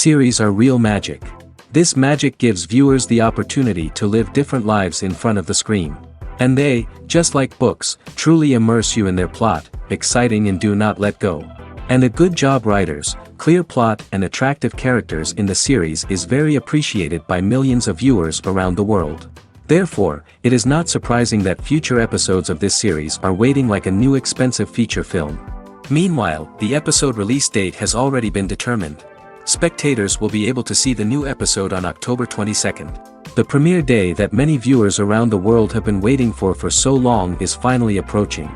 series are real magic. This magic gives viewers the opportunity to live different lives in front of the screen. And they, just like books, truly immerse you in their plot, exciting and do not let go. And a good job writers, clear plot and attractive characters in the series is very appreciated by millions of viewers around the world. Therefore, it is not surprising that future episodes of this series are waiting like a new expensive feature film. Meanwhile, the episode release date has already been determined. Spectators will be able to see the new episode on October 22nd. The premiere day that many viewers around the world have been waiting for so long is finally approaching.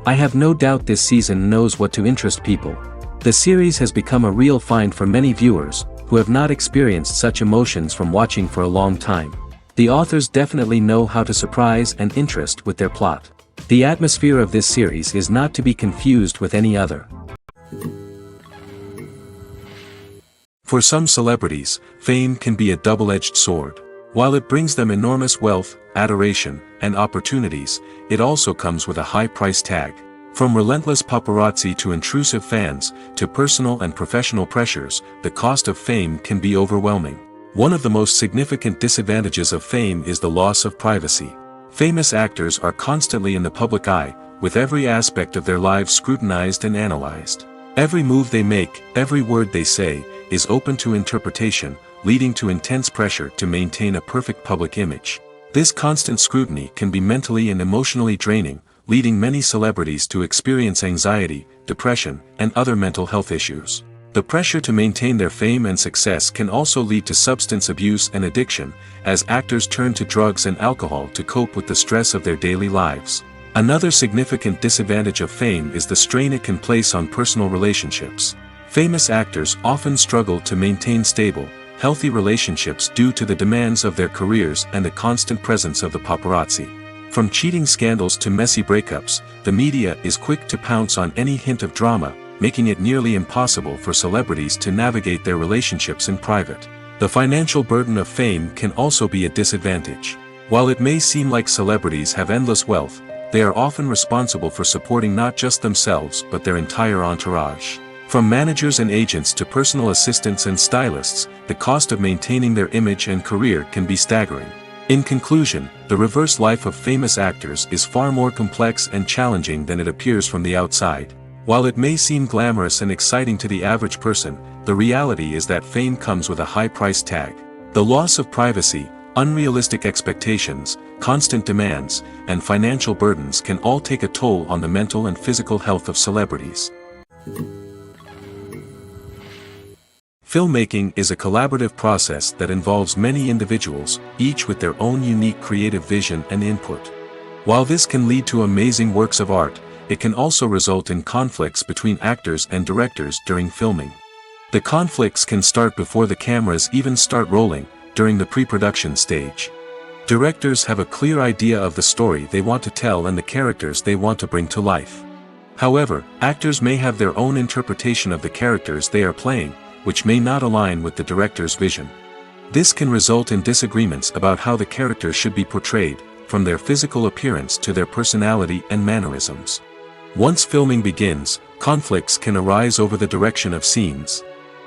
I have no doubt this season knows what to interest people. The series has become a real find for many viewers, who have not experienced such emotions from watching for a long time. The authors definitely know how to surprise and interest with their plot. The atmosphere of this series is not to be confused with any other. For some celebrities, fame can be a double-edged sword. While it brings them enormous wealth, adoration, and opportunities, it also comes with a high price tag. From relentless paparazzi to intrusive fans, to personal and professional pressures, the cost of fame can be overwhelming. One of the most significant disadvantages of fame is the loss of privacy. Famous actors are constantly in the public eye, with every aspect of their lives scrutinized and analyzed. Every move they make, every word they say, is open to interpretation, leading to intense pressure to maintain a perfect public image. This constant scrutiny can be mentally and emotionally draining, leading many celebrities to experience anxiety, depression, and other mental health issues. The pressure to maintain their fame and success can also lead to substance abuse and addiction, as actors turn to drugs and alcohol to cope with the stress of their daily lives. Another significant disadvantage of fame is the strain it can place on personal relationships. Famous actors often struggle to maintain stable, healthy relationships due to the demands of their careers and the constant presence of the paparazzi. From cheating scandals to messy breakups, the media is quick to pounce on any hint of drama, making it nearly impossible for celebrities to navigate their relationships in private. The financial burden of fame can also be a disadvantage. While it may seem like celebrities have endless wealth, they are often responsible for supporting not just themselves but their entire entourage. From managers and agents to personal assistants and stylists, the cost of maintaining their image and career can be staggering. In conclusion, the reverse life of famous actors is far more complex and challenging than it appears from the outside. While it may seem glamorous and exciting to the average person, the reality is that fame comes with a high price tag. The loss of privacy, unrealistic expectations, constant demands, and financial burdens can all take a toll on the mental and physical health of celebrities. Filmmaking is a collaborative process that involves many individuals, each with their own unique creative vision and input. While this can lead to amazing works of art, it can also result in conflicts between actors and directors during filming. The conflicts can start before the cameras even start rolling, during the pre-production stage. Directors have a clear idea of the story they want to tell and the characters they want to bring to life. However, actors may have their own interpretation of the characters they are playing, which may not align with the director's vision. This can result in disagreements about how the characters should be portrayed, from their physical appearance to their personality and mannerisms. Once filming begins, conflicts can arise over the direction of scenes.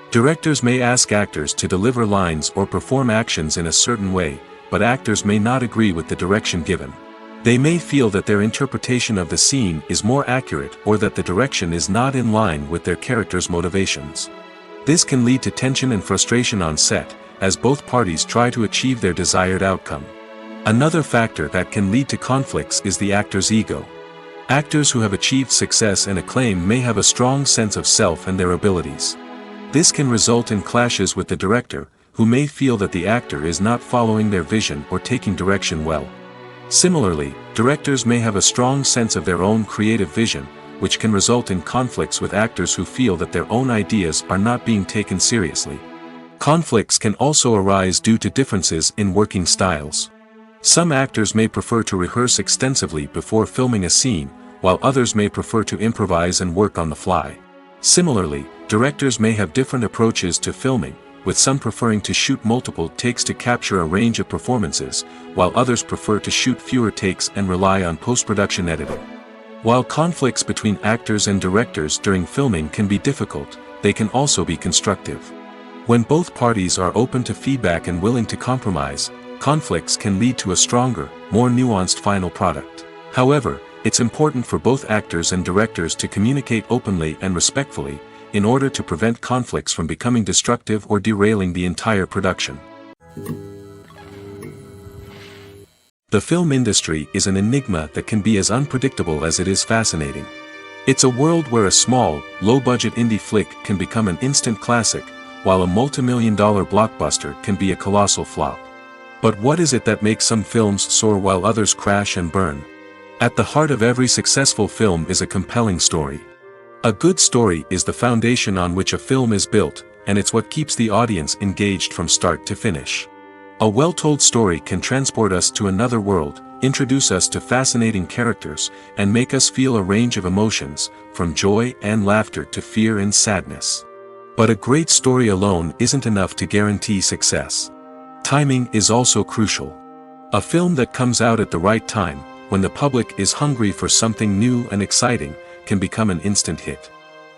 Directors may ask actors to deliver lines or perform actions in a certain way, but actors may not agree with the direction given. They may feel that their interpretation of the scene is more accurate or that the direction is not in line with their character's motivations. This can lead to tension and frustration on set, as both parties try to achieve their desired outcome. Another factor that can lead to conflicts is the actor's ego. Actors who have achieved success and acclaim may have a strong sense of self and their abilities. This can result in clashes with the director, who may feel that the actor is not following their vision or taking direction well. Similarly, directors may have a strong sense of their own creative vision, which can result in conflicts with actors who feel that their own ideas are not being taken seriously. Conflicts can also arise due to differences in working styles. Some actors may prefer to rehearse extensively before filming a scene, while others may prefer to improvise and work on the fly. Similarly, directors may have different approaches to filming, with some preferring to shoot multiple takes to capture a range of performances, while others prefer to shoot fewer takes and rely on post-production editing. While conflicts between actors and directors during filming can be difficult, they can also be constructive. When both parties are open to feedback and willing to compromise, conflicts can lead to a stronger, more nuanced final product. However, it's important for both actors and directors to communicate openly and respectfully, in order to prevent conflicts from becoming destructive or derailing the entire production. The film industry is an enigma that can be as unpredictable as it is fascinating. It's a world where a small, low-budget indie flick can become an instant classic, while a multi-million-dollar blockbuster can be a colossal flop. But what is it that makes some films soar while others crash and burn? At the heart of every successful film is a compelling story. A good story is the foundation on which a film is built, and it's what keeps the audience engaged from start to finish. A well-told story can transport us to another world, introduce us to fascinating characters, and make us feel a range of emotions, from joy and laughter to fear and sadness. But a great story alone isn't enough to guarantee success. Timing is also crucial. A film that comes out at the right time, when the public is hungry for something new and exciting, can become an instant hit.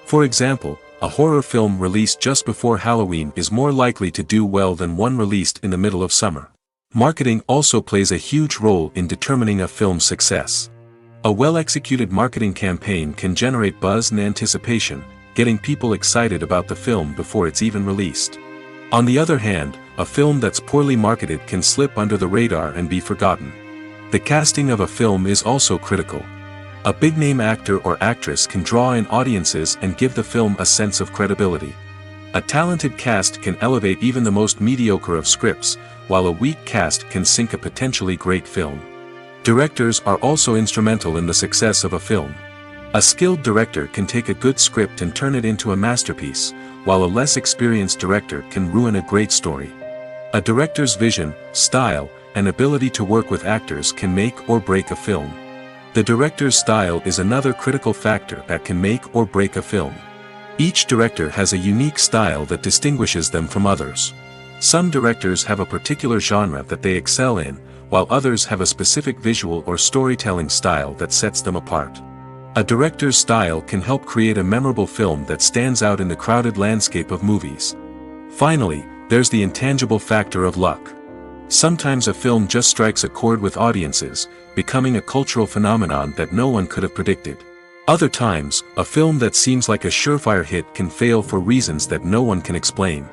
For example, a horror film released just before Halloween is more likely to do well than one released in the middle of summer. Marketing also plays a huge role in determining a film's success. A well-executed marketing campaign can generate buzz and anticipation, getting people excited about the film before it's even released. On the other hand, a film that's poorly marketed can slip under the radar and be forgotten. The casting of a film is also critical. A big-name actor or actress can draw in audiences and give the film a sense of credibility. A talented cast can elevate even the most mediocre of scripts, while a weak cast can sink a potentially great film. Directors are also instrumental in the success of a film. A skilled director can take a good script and turn it into a masterpiece, while a less experienced director can ruin a great story. A director's vision, style, and ability to work with actors can make or break a film. The director's style is another critical factor that can make or break a film. Each director has a unique style that distinguishes them from others. Some directors have a particular genre that they excel in, while others have a specific visual or storytelling style that sets them apart. A director's style can help create a memorable film that stands out in the crowded landscape of movies. Finally, there's the intangible factor of luck. Sometimes a film just strikes a chord with audiences, becoming a cultural phenomenon that no one could have predicted. Other times, a film that seems like a surefire hit can fail for reasons that no one can explain.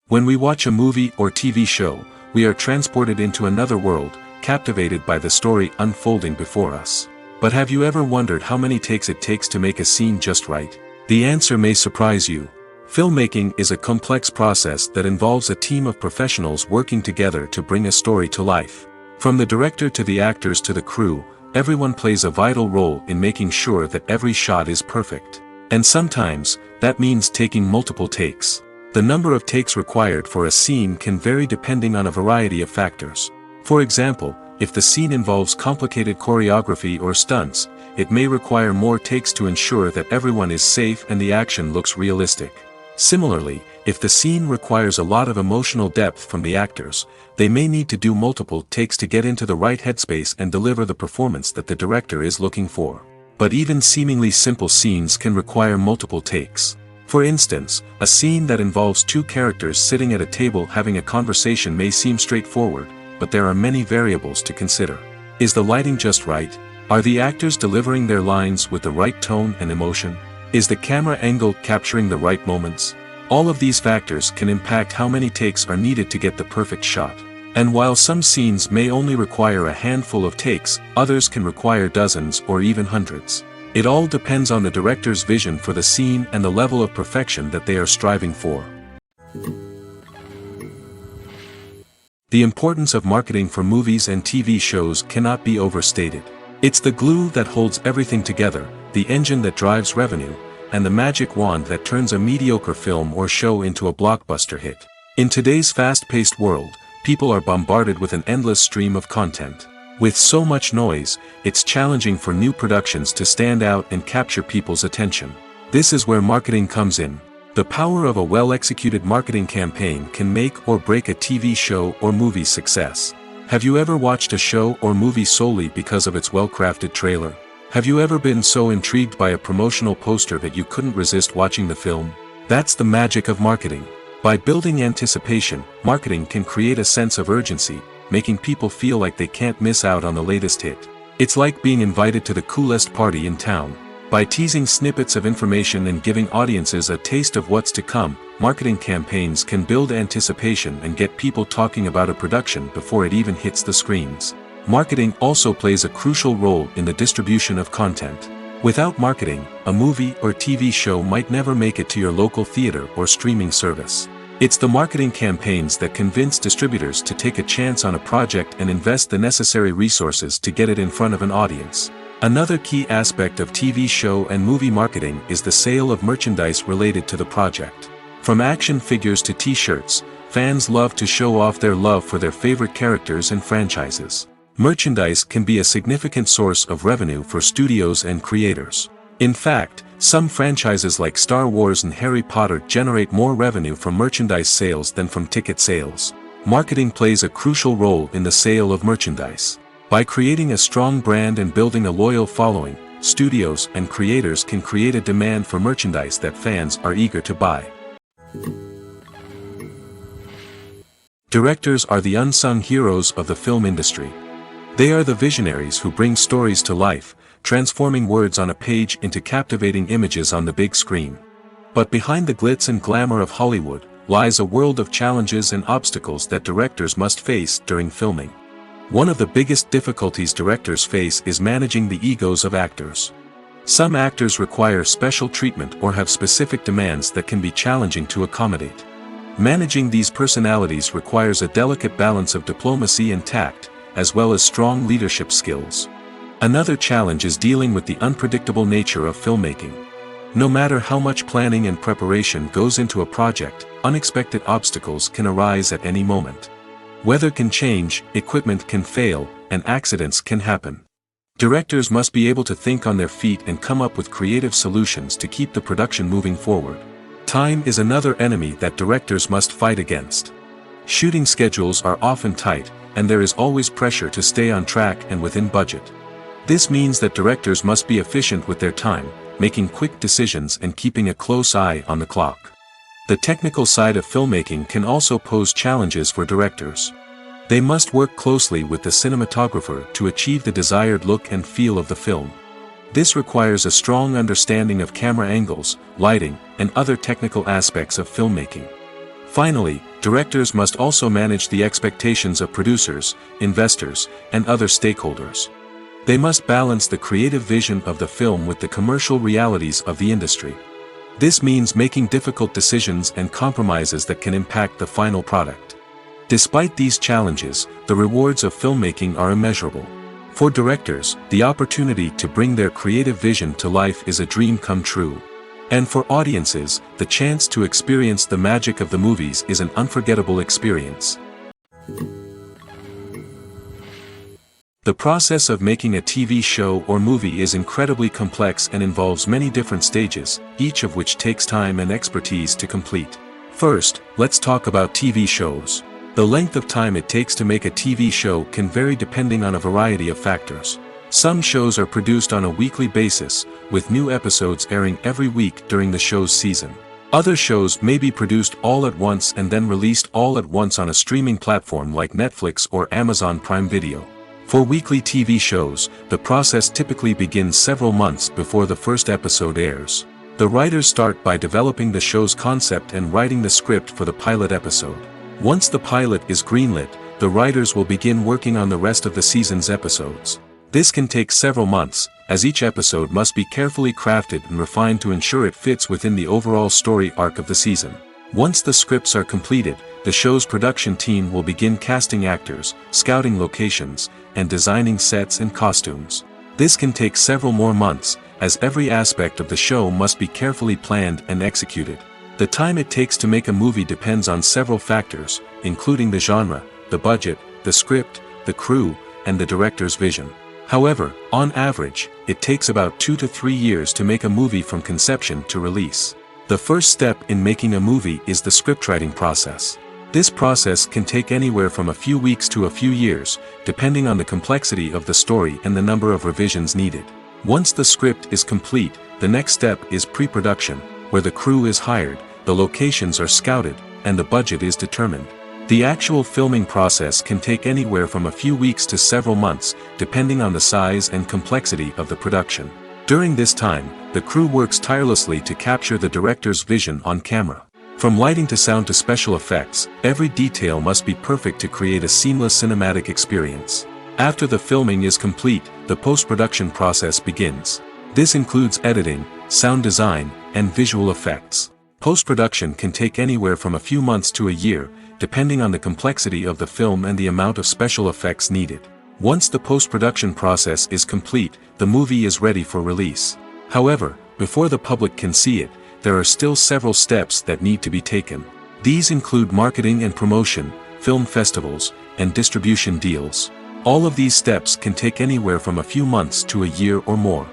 When we watch a movie or TV show, we are transported into another world, captivated by the story unfolding before us. But have you ever wondered how many takes it takes to make a scene just right? The answer may surprise you. Filmmaking is a complex process that involves a team of professionals working together to bring a story to life. From the director to the actors to the crew, everyone plays a vital role in making sure that every shot is perfect. And sometimes, that means taking multiple takes. The number of takes required for a scene can vary depending on a variety of factors. For example, if the scene involves complicated choreography or stunts, it may require more takes to ensure that everyone is safe and the action looks realistic. Similarly, if the scene requires a lot of emotional depth from the actors, they may need to do multiple takes to get into the right headspace and deliver the performance that the director is looking for. But even seemingly simple scenes can require multiple takes. For instance, a scene that involves two characters sitting at a table having a conversation may seem straightforward, but there are many variables to consider. Is the lighting just right? Are the actors delivering their lines with the right tone and emotion? Is the camera angle capturing the right moments? All of these factors can impact how many takes are needed to get the perfect shot. And while some scenes may only require a handful of takes, others can require dozens or even hundreds. It all depends on the director's vision for the scene and the level of perfection that they are striving for. The importance of marketing for movies and TV shows cannot be overstated. It's the glue that holds everything together, the engine that drives revenue, and the magic wand that turns a mediocre film or show into a blockbuster hit. In today's fast-paced world, people are bombarded with an endless stream of content. With so much noise, it's challenging for new productions to stand out and capture people's attention. This is where marketing comes in. The power of a well-executed marketing campaign can make or break a TV show or movie's success. Have you ever watched a show or movie solely because of its well-crafted trailer? Have you ever been so intrigued by a promotional poster that you couldn't resist watching the film? That's the magic of marketing. By building anticipation, marketing can create a sense of urgency, making people feel like they can't miss out on the latest hit. It's like being invited to the coolest party in town. By teasing snippets of information and giving audiences a taste of what's to come, marketing campaigns can build anticipation and get people talking about a production before it even hits the screens. Marketing also plays a crucial role in the distribution of content. Without marketing, a movie or TV show might never make it to your local theater or streaming service. It's the marketing campaigns that convince distributors to take a chance on a project and invest the necessary resources to get it in front of an audience. Another key aspect of TV show and movie marketing is the sale of merchandise related to the project. From action figures to t-shirts, fans love to show off their love for their favorite characters and franchises. Merchandise can be a significant source of revenue for studios and creators. In fact, some franchises like Star Wars and Harry Potter generate more revenue from merchandise sales than from ticket sales. Marketing plays a crucial role in the sale of merchandise. By creating a strong brand and building a loyal following, studios and creators can create a demand for merchandise that fans are eager to buy. Directors are the unsung heroes of the film industry. They are the visionaries who bring stories to life, transforming words on a page into captivating images on the big screen. But behind the glitz and glamour of Hollywood, lies a world of challenges and obstacles that directors must face during filming. One of the biggest difficulties directors face is managing the egos of actors. Some actors require special treatment or have specific demands that can be challenging to accommodate. Managing these personalities requires a delicate balance of diplomacy and tact, as well as strong leadership skills. Another challenge is dealing with the unpredictable nature of filmmaking. No matter how much planning and preparation goes into a project, unexpected obstacles can arise at any moment. Weather can change, equipment can fail, and accidents can happen. Directors must be able to think on their feet and come up with creative solutions to keep the production moving forward. Time is another enemy that directors must fight against. Shooting schedules are often tight, and there is always pressure to stay on track and within budget. This means that directors must be efficient with their time, making quick decisions and keeping a close eye on the clock. The technical side of filmmaking can also pose challenges for directors. They must work closely with the cinematographer to achieve the desired look and feel of the film. This requires a strong understanding of camera angles, lighting, and other technical aspects of filmmaking. Finally, directors must also manage the expectations of producers, investors, and other stakeholders. They must balance the creative vision of the film with the commercial realities of the industry. This means making difficult decisions and compromises that can impact the final product. Despite these challenges, the rewards of filmmaking are immeasurable. For directors, the opportunity to bring their creative vision to life is a dream come true. And for audiences, the chance to experience the magic of the movies is an unforgettable experience. The process of making a TV show or movie is incredibly complex and involves many different stages, each of which takes time and expertise to complete. First, let's talk about TV shows. The length of time it takes to make a TV show can vary depending on a variety of factors. Some shows are produced on a weekly basis, with new episodes airing every week during the show's season. Other shows may be produced all at once and then released all at once on a streaming platform like Netflix or Amazon Prime Video. For weekly TV shows, the process typically begins several months before the first episode airs. The writers start by developing the show's concept and writing the script for the pilot episode. Once the pilot is greenlit, the writers will begin working on the rest of the season's episodes. This can take several months, as each episode must be carefully crafted and refined to ensure it fits within the overall story arc of the season. Once the scripts are completed, the show's production team will begin casting actors, scouting locations, and designing sets and costumes. This can take several more months, as every aspect of the show must be carefully planned and executed. The time it takes to make a movie depends on several factors, including the genre, the budget, the script, the crew, and the director's vision. However, on average, it takes about 2 to 3 years to make a movie from conception to release. The first step in making a movie is the scriptwriting process. This process can take anywhere from a few weeks to a few years, depending on the complexity of the story and the number of revisions needed. Once the script is complete, the next step is pre-production, where the crew is hired, the locations are scouted, and the budget is determined. The actual filming process can take anywhere from a few weeks to several months, depending on the size and complexity of the production. During this time, the crew works tirelessly to capture the director's vision on camera. From lighting to sound to special effects, every detail must be perfect to create a seamless cinematic experience. After the filming is complete, the post-production process begins. This includes editing, sound design, and visual effects. Post-production can take anywhere from a few months to a year, depending on the complexity of the film and the amount of special effects needed. Once the post-production process is complete, the movie is ready for release. However, before the public can see it, there are still several steps that need to be taken. These include marketing and promotion, film festivals, and distribution deals. All of these steps can take anywhere from a few months to a year or more.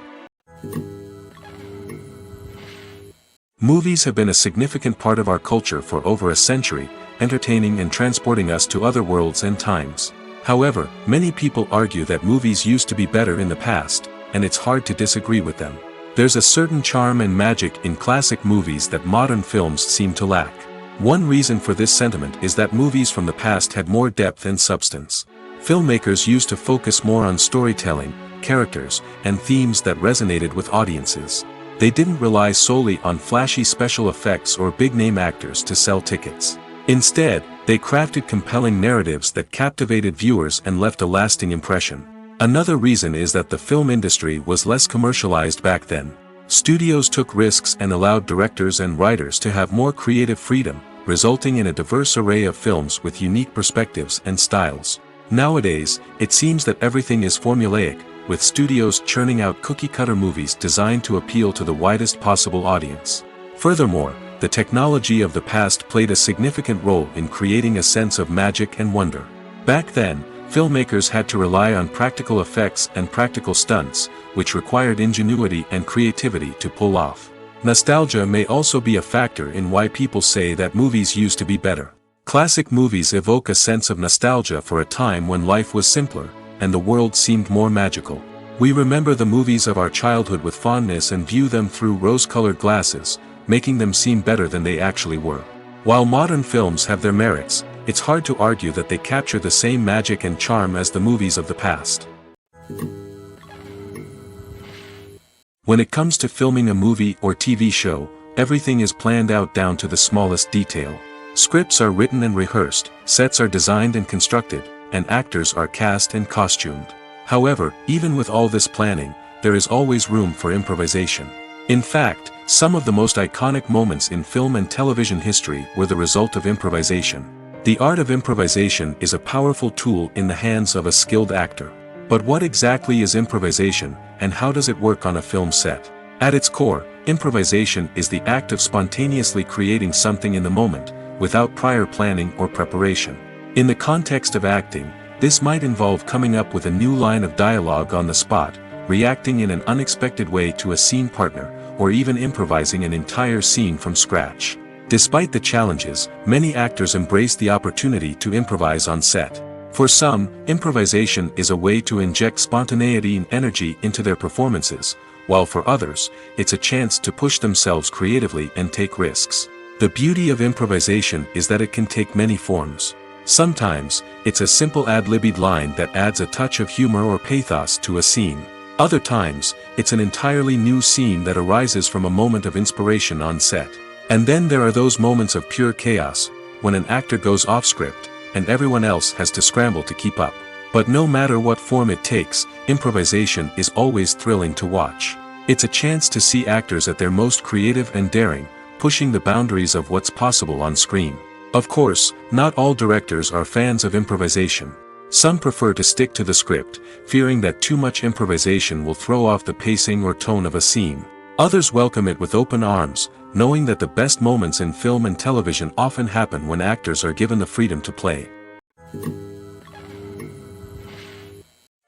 Movies have been a significant part of our culture for over a century, entertaining and transporting us to other worlds and times. However, many people argue that movies used to be better in the past, and it's hard to disagree with them. There's a certain charm and magic in classic movies that modern films seem to lack. One reason for this sentiment is that movies from the past had more depth and substance. Filmmakers used to focus more on storytelling, characters, and themes that resonated with audiences. They didn't rely solely on flashy special effects or big-name actors to sell tickets. Instead, they crafted compelling narratives that captivated viewers and left a lasting impression. Another reason is that the film industry was less commercialized back then. Studios took risks and allowed directors and writers to have more creative freedom, resulting in a diverse array of films with unique perspectives and styles. Nowadays, it seems that everything is formulaic, with studios churning out cookie-cutter movies designed to appeal to the widest possible audience. Furthermore, the technology of the past played a significant role in creating a sense of magic and wonder. Back then, filmmakers had to rely on practical effects and practical stunts, which required ingenuity and creativity to pull off. Nostalgia may also be a factor in why people say that movies used to be better. Classic movies evoke a sense of nostalgia for a time when life was simpler, and the world seemed more magical. We remember the movies of our childhood with fondness and view them through rose-colored glasses, making them seem better than they actually were. While modern films have their merits, it's hard to argue that they capture the same magic and charm as the movies of the past. When it comes to filming a movie or TV show, everything is planned out down to the smallest detail. Scripts are written and rehearsed, sets are designed and constructed, and actors are cast and costumed. However, even with all this planning, there is always room for improvisation. In fact, some of the most iconic moments in film and television history were the result of improvisation. The art of improvisation is a powerful tool in the hands of a skilled actor. But what exactly is improvisation, and how does it work on a film set? At its core, improvisation is the act of spontaneously creating something in the moment, without prior planning or preparation. In the context of acting, this might involve coming up with a new line of dialogue on the spot, reacting in an unexpected way to a scene partner, or even improvising an entire scene from scratch. Despite the challenges, many actors embrace the opportunity to improvise on set. For some, improvisation is a way to inject spontaneity and energy into their performances, while for others, it's a chance to push themselves creatively and take risks. The beauty of improvisation is that it can take many forms. Sometimes, it's a simple ad-libbed line that adds a touch of humor or pathos to a scene. Other times, it's an entirely new scene that arises from a moment of inspiration on set. And then there are those moments of pure chaos, when an actor goes off script, and everyone else has to scramble to keep up. But no matter what form it takes, improvisation is always thrilling to watch. It's a chance to see actors at their most creative and daring, pushing the boundaries of what's possible on screen. Of course, not all directors are fans of improvisation. Some prefer to stick to the script, fearing that too much improvisation will throw off the pacing or tone of a scene. Others welcome it with open arms, knowing that the best moments in film and television often happen when actors are given the freedom to play.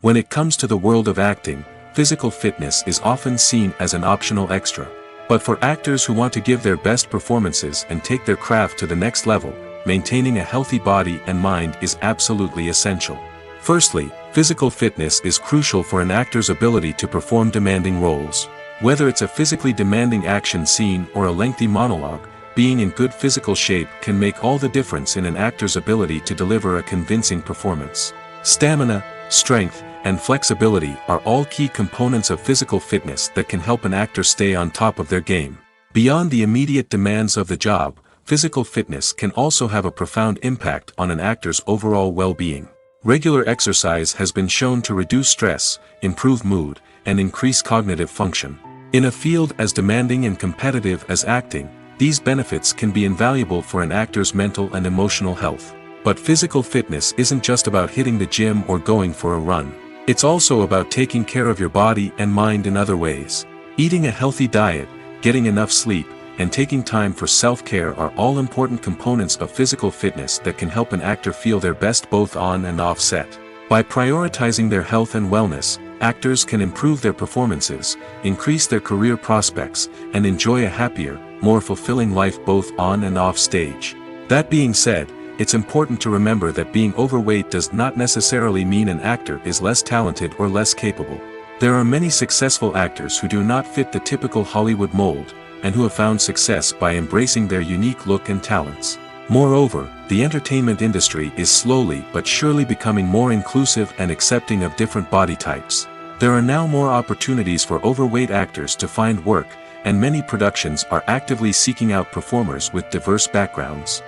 When it comes to the world of acting, physical fitness is often seen as an optional extra. But for actors who want to give their best performances and take their craft to the next level, maintaining a healthy body and mind is absolutely essential. Firstly, Physical fitness is crucial for an actor's ability to perform demanding roles. Whether it's a physically demanding action scene or a lengthy monologue, being in good physical shape can make all the difference in an actor's ability to deliver a convincing performance. Stamina, strength, and flexibility are all key components of physical fitness that can help an actor stay on top of their game. Beyond the immediate demands of the job, physical fitness can also have a profound impact on an actor's overall well-being. Regular exercise has been shown to reduce stress, improve mood, and increase cognitive function. In a field as demanding and competitive as acting, these benefits can be invaluable for an actor's mental and emotional health. But physical fitness isn't just about hitting the gym or going for a run. It's also about taking care of your body and mind in other ways. Eating a healthy diet, getting enough sleep, and taking time for self-care are all important components of physical fitness that can help an actor feel their best both on and off set. By prioritizing their health and wellness, actors can improve their performances, increase their career prospects, and enjoy a happier, more fulfilling life both on and off stage. That being said, it's important to remember that being overweight does not necessarily mean an actor is less talented or less capable. There are many successful actors who do not fit the typical Hollywood mold, and who have found success by embracing their unique look and talents. Moreover, the entertainment industry is slowly but surely becoming more inclusive and accepting of different body types. There are now more opportunities for overweight actors to find work, and many productions are actively seeking out performers with diverse backgrounds.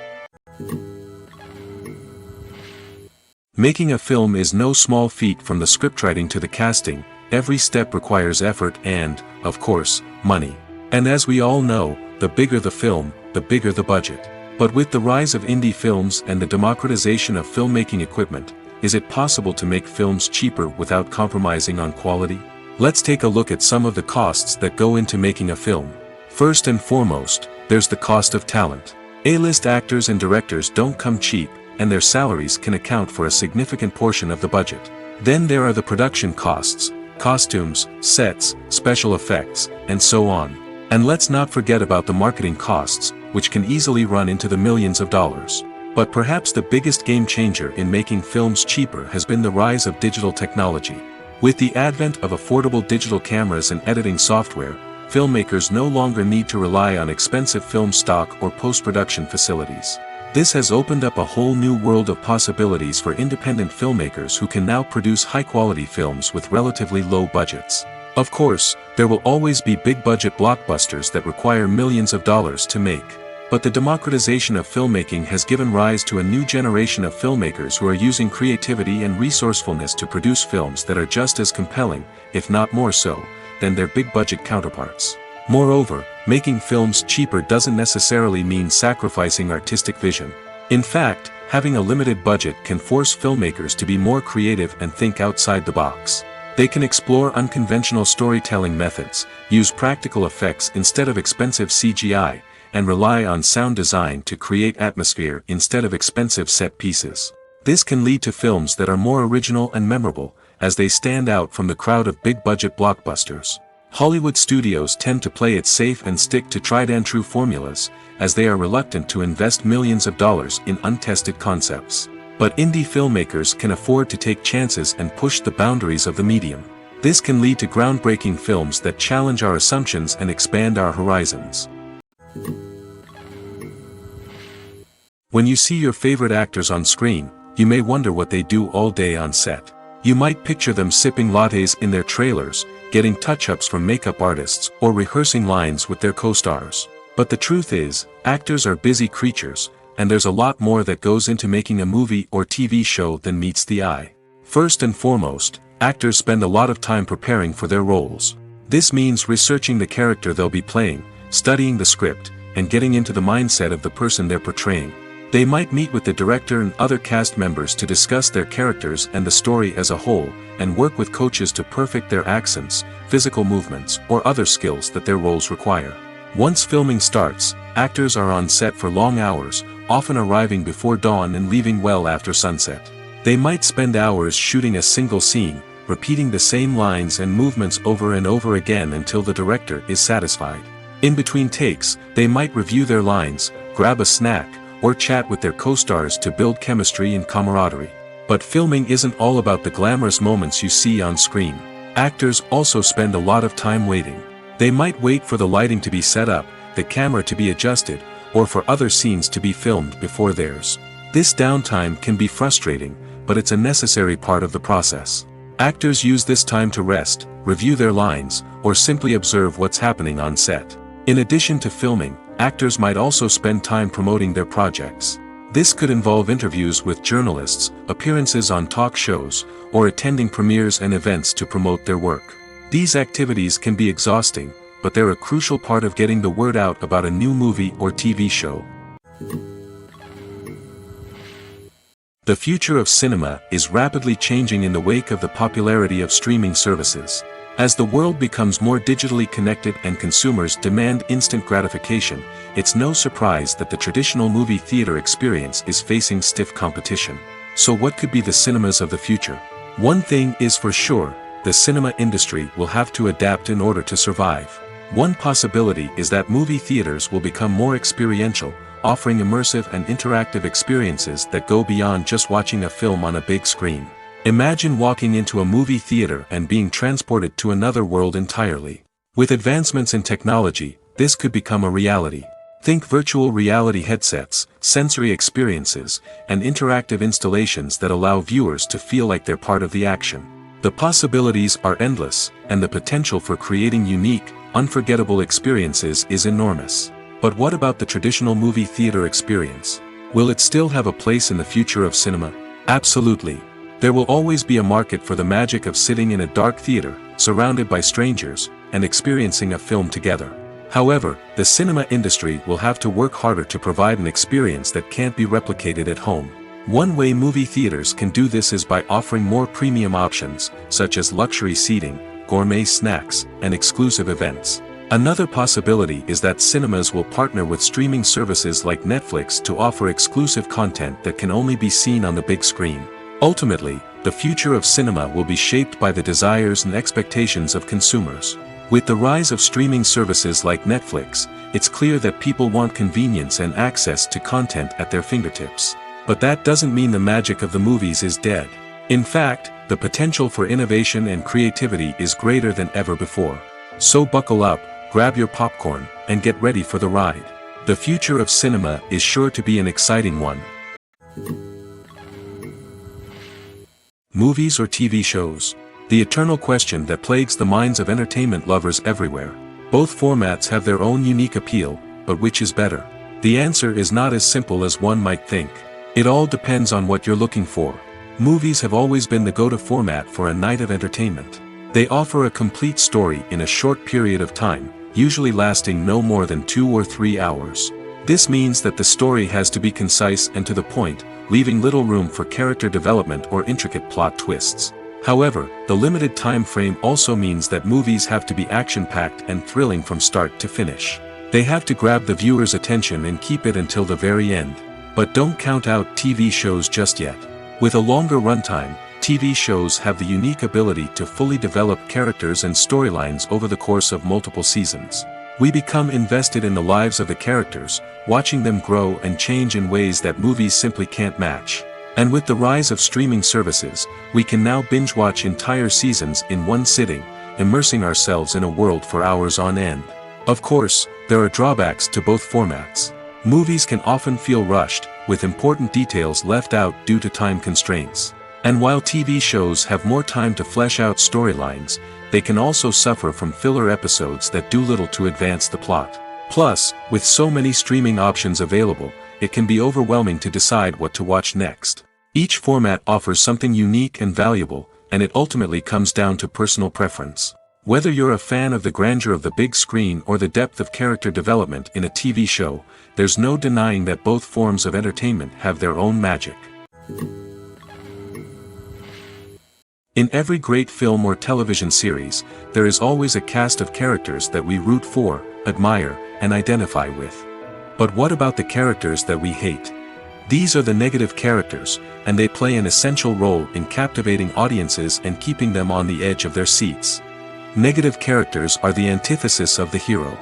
Making a film is no small feat. From the scriptwriting to the casting, every step requires effort and, of course, money. And as we all know, the bigger the film, the bigger the budget. But with the rise of indie films and the democratization of filmmaking equipment, is it possible to make films cheaper without compromising on quality? Let's take a look at some of the costs that go into making a film. First and foremost, there's the cost of talent. A-list actors and directors don't come cheap, and their salaries can account for a significant portion of the budget. Then there are the production costs, costumes, sets, special effects, and so on. And let's not forget about the marketing costs, which can easily run into the millions of dollars. But perhaps the biggest game changer in making films cheaper has been the rise of digital technology. With the advent of affordable digital cameras and editing software, filmmakers no longer need to rely on expensive film stock or post-production facilities. This has opened up a whole new world of possibilities for independent filmmakers who can now produce high-quality films with relatively low budgets. Of course, there will always be big-budget blockbusters that require millions of dollars to make. But the democratization of filmmaking has given rise to a new generation of filmmakers who are using creativity and resourcefulness to produce films that are just as compelling, if not more so, than their big-budget counterparts. Moreover, making films cheaper doesn't necessarily mean sacrificing artistic vision. In fact, having a limited budget can force filmmakers to be more creative and think outside the box. They can explore unconventional storytelling methods, use practical effects instead of expensive CGI, and rely on sound design to create atmosphere instead of expensive set pieces. This can lead to films that are more original and memorable, as they stand out from the crowd of big-budget blockbusters. Hollywood studios tend to play it safe and stick to tried-and-true formulas, as they are reluctant to invest millions of dollars in untested concepts. But indie filmmakers can afford to take chances and push the boundaries of the medium. This can lead to groundbreaking films that challenge our assumptions and expand our horizons. When you see your favorite actors on screen, you may wonder what they do all day on set. You might picture them sipping lattes in their trailers, getting touch-ups from makeup artists, or rehearsing lines with their co-stars. But the truth is, actors are busy creatures, and there's a lot more that goes into making a movie or TV show than meets the eye. First and foremost, actors spend a lot of time preparing for their roles. This means researching the character they'll be playing, studying the script, and getting into the mindset of the person they're portraying. They might meet with the director and other cast members to discuss their characters and the story as a whole, and work with coaches to perfect their accents, physical movements, or other skills that their roles require. Once filming starts, actors are on set for long hours, often arriving before dawn and leaving well after sunset. They might spend hours shooting a single scene, repeating the same lines and movements over and over again until the director is satisfied. In between takes, they might review their lines, grab a snack, or chat with their co-stars to build chemistry and camaraderie. But filming isn't all about the glamorous moments you see on screen. Actors also spend a lot of time waiting. They might wait for the lighting to be set up, the camera to be adjusted, or for other scenes to be filmed before theirs. This downtime can be frustrating, but it's a necessary part of the process. Actors use this time to rest, review their lines, or simply observe what's happening on set. In addition to filming, actors might also spend time promoting their projects. This could involve interviews with journalists, appearances on talk shows, or attending premieres and events to promote their work. These activities can be exhausting, but they're a crucial part of getting the word out about a new movie or TV show. The future of cinema is rapidly changing in the wake of the popularity of streaming services. As the world becomes more digitally connected and consumers demand instant gratification, it's no surprise that the traditional movie theater experience is facing stiff competition. So what could be the cinemas of the future? One thing is for sure, the cinema industry will have to adapt in order to survive. One possibility is that movie theaters will become more experiential, offering immersive and interactive experiences that go beyond just watching a film on a big screen. Imagine walking into a movie theater and being transported to another world entirely. With advancements in technology, this could become a reality. Think virtual reality headsets, sensory experiences, and interactive installations that allow viewers to feel like they're part of the action. The possibilities are endless, and the potential for creating unique, unforgettable experiences is enormous. But what about the traditional movie theater experience? Will it still have a place in the future of cinema? Absolutely. There will always be a market for the magic of sitting in a dark theater, surrounded by strangers, and experiencing a film together. However, the cinema industry will have to work harder to provide an experience that can't be replicated at home. One way movie theaters can do this is by offering more premium options, such as luxury seating, gourmet snacks, and exclusive events. Another possibility is that cinemas will partner with streaming services like Netflix to offer exclusive content that can only be seen on the big screen. Ultimately, the future of cinema will be shaped by the desires and expectations of consumers. With the rise of streaming services like Netflix, it's clear that people want convenience and access to content at their fingertips. But that doesn't mean the magic of the movies is dead. In fact, the potential for innovation and creativity is greater than ever before. So buckle up, grab your popcorn, and get ready for the ride. The future of cinema is sure to be an exciting one. Movies or TV shows? The eternal question that plagues the minds of entertainment lovers everywhere. Both formats have their own unique appeal, but which is better? The answer is not as simple as one might think. It all depends on what you're looking for. Movies have always been the go-to format for a night of entertainment. They offer a complete story in a short period of time, usually lasting no more than 2 or 3 hours. This means that the story has to be concise and to the point, leaving little room for character development or intricate plot twists. However, the limited time frame also means that movies have to be action-packed and thrilling from start to finish. They have to grab the viewer's attention and keep it until the very end. But don't count out TV shows just yet. With a longer runtime, TV shows have the unique ability to fully develop characters and storylines over the course of multiple seasons. We become invested in the lives of the characters, watching them grow and change in ways that movies simply can't match. And with the rise of streaming services, we can now binge-watch entire seasons in one sitting, immersing ourselves in a world for hours on end. Of course, there are drawbacks to both formats. Movies can often feel rushed, with important details left out due to time constraints. And while TV shows have more time to flesh out storylines, they can also suffer from filler episodes that do little to advance the plot. Plus, with so many streaming options available, it can be overwhelming to decide what to watch next. Each format offers something unique and valuable, and it ultimately comes down to personal preference. Whether you're a fan of the grandeur of the big screen or the depth of character development in a TV show, there's no denying that both forms of entertainment have their own magic. In every great film or television series, there is always a cast of characters that we root for, admire, and identify with. But what about the characters that we hate? These are the negative characters, and they play an essential role in captivating audiences and keeping them on the edge of their seats. Negative characters are the antithesis of the hero.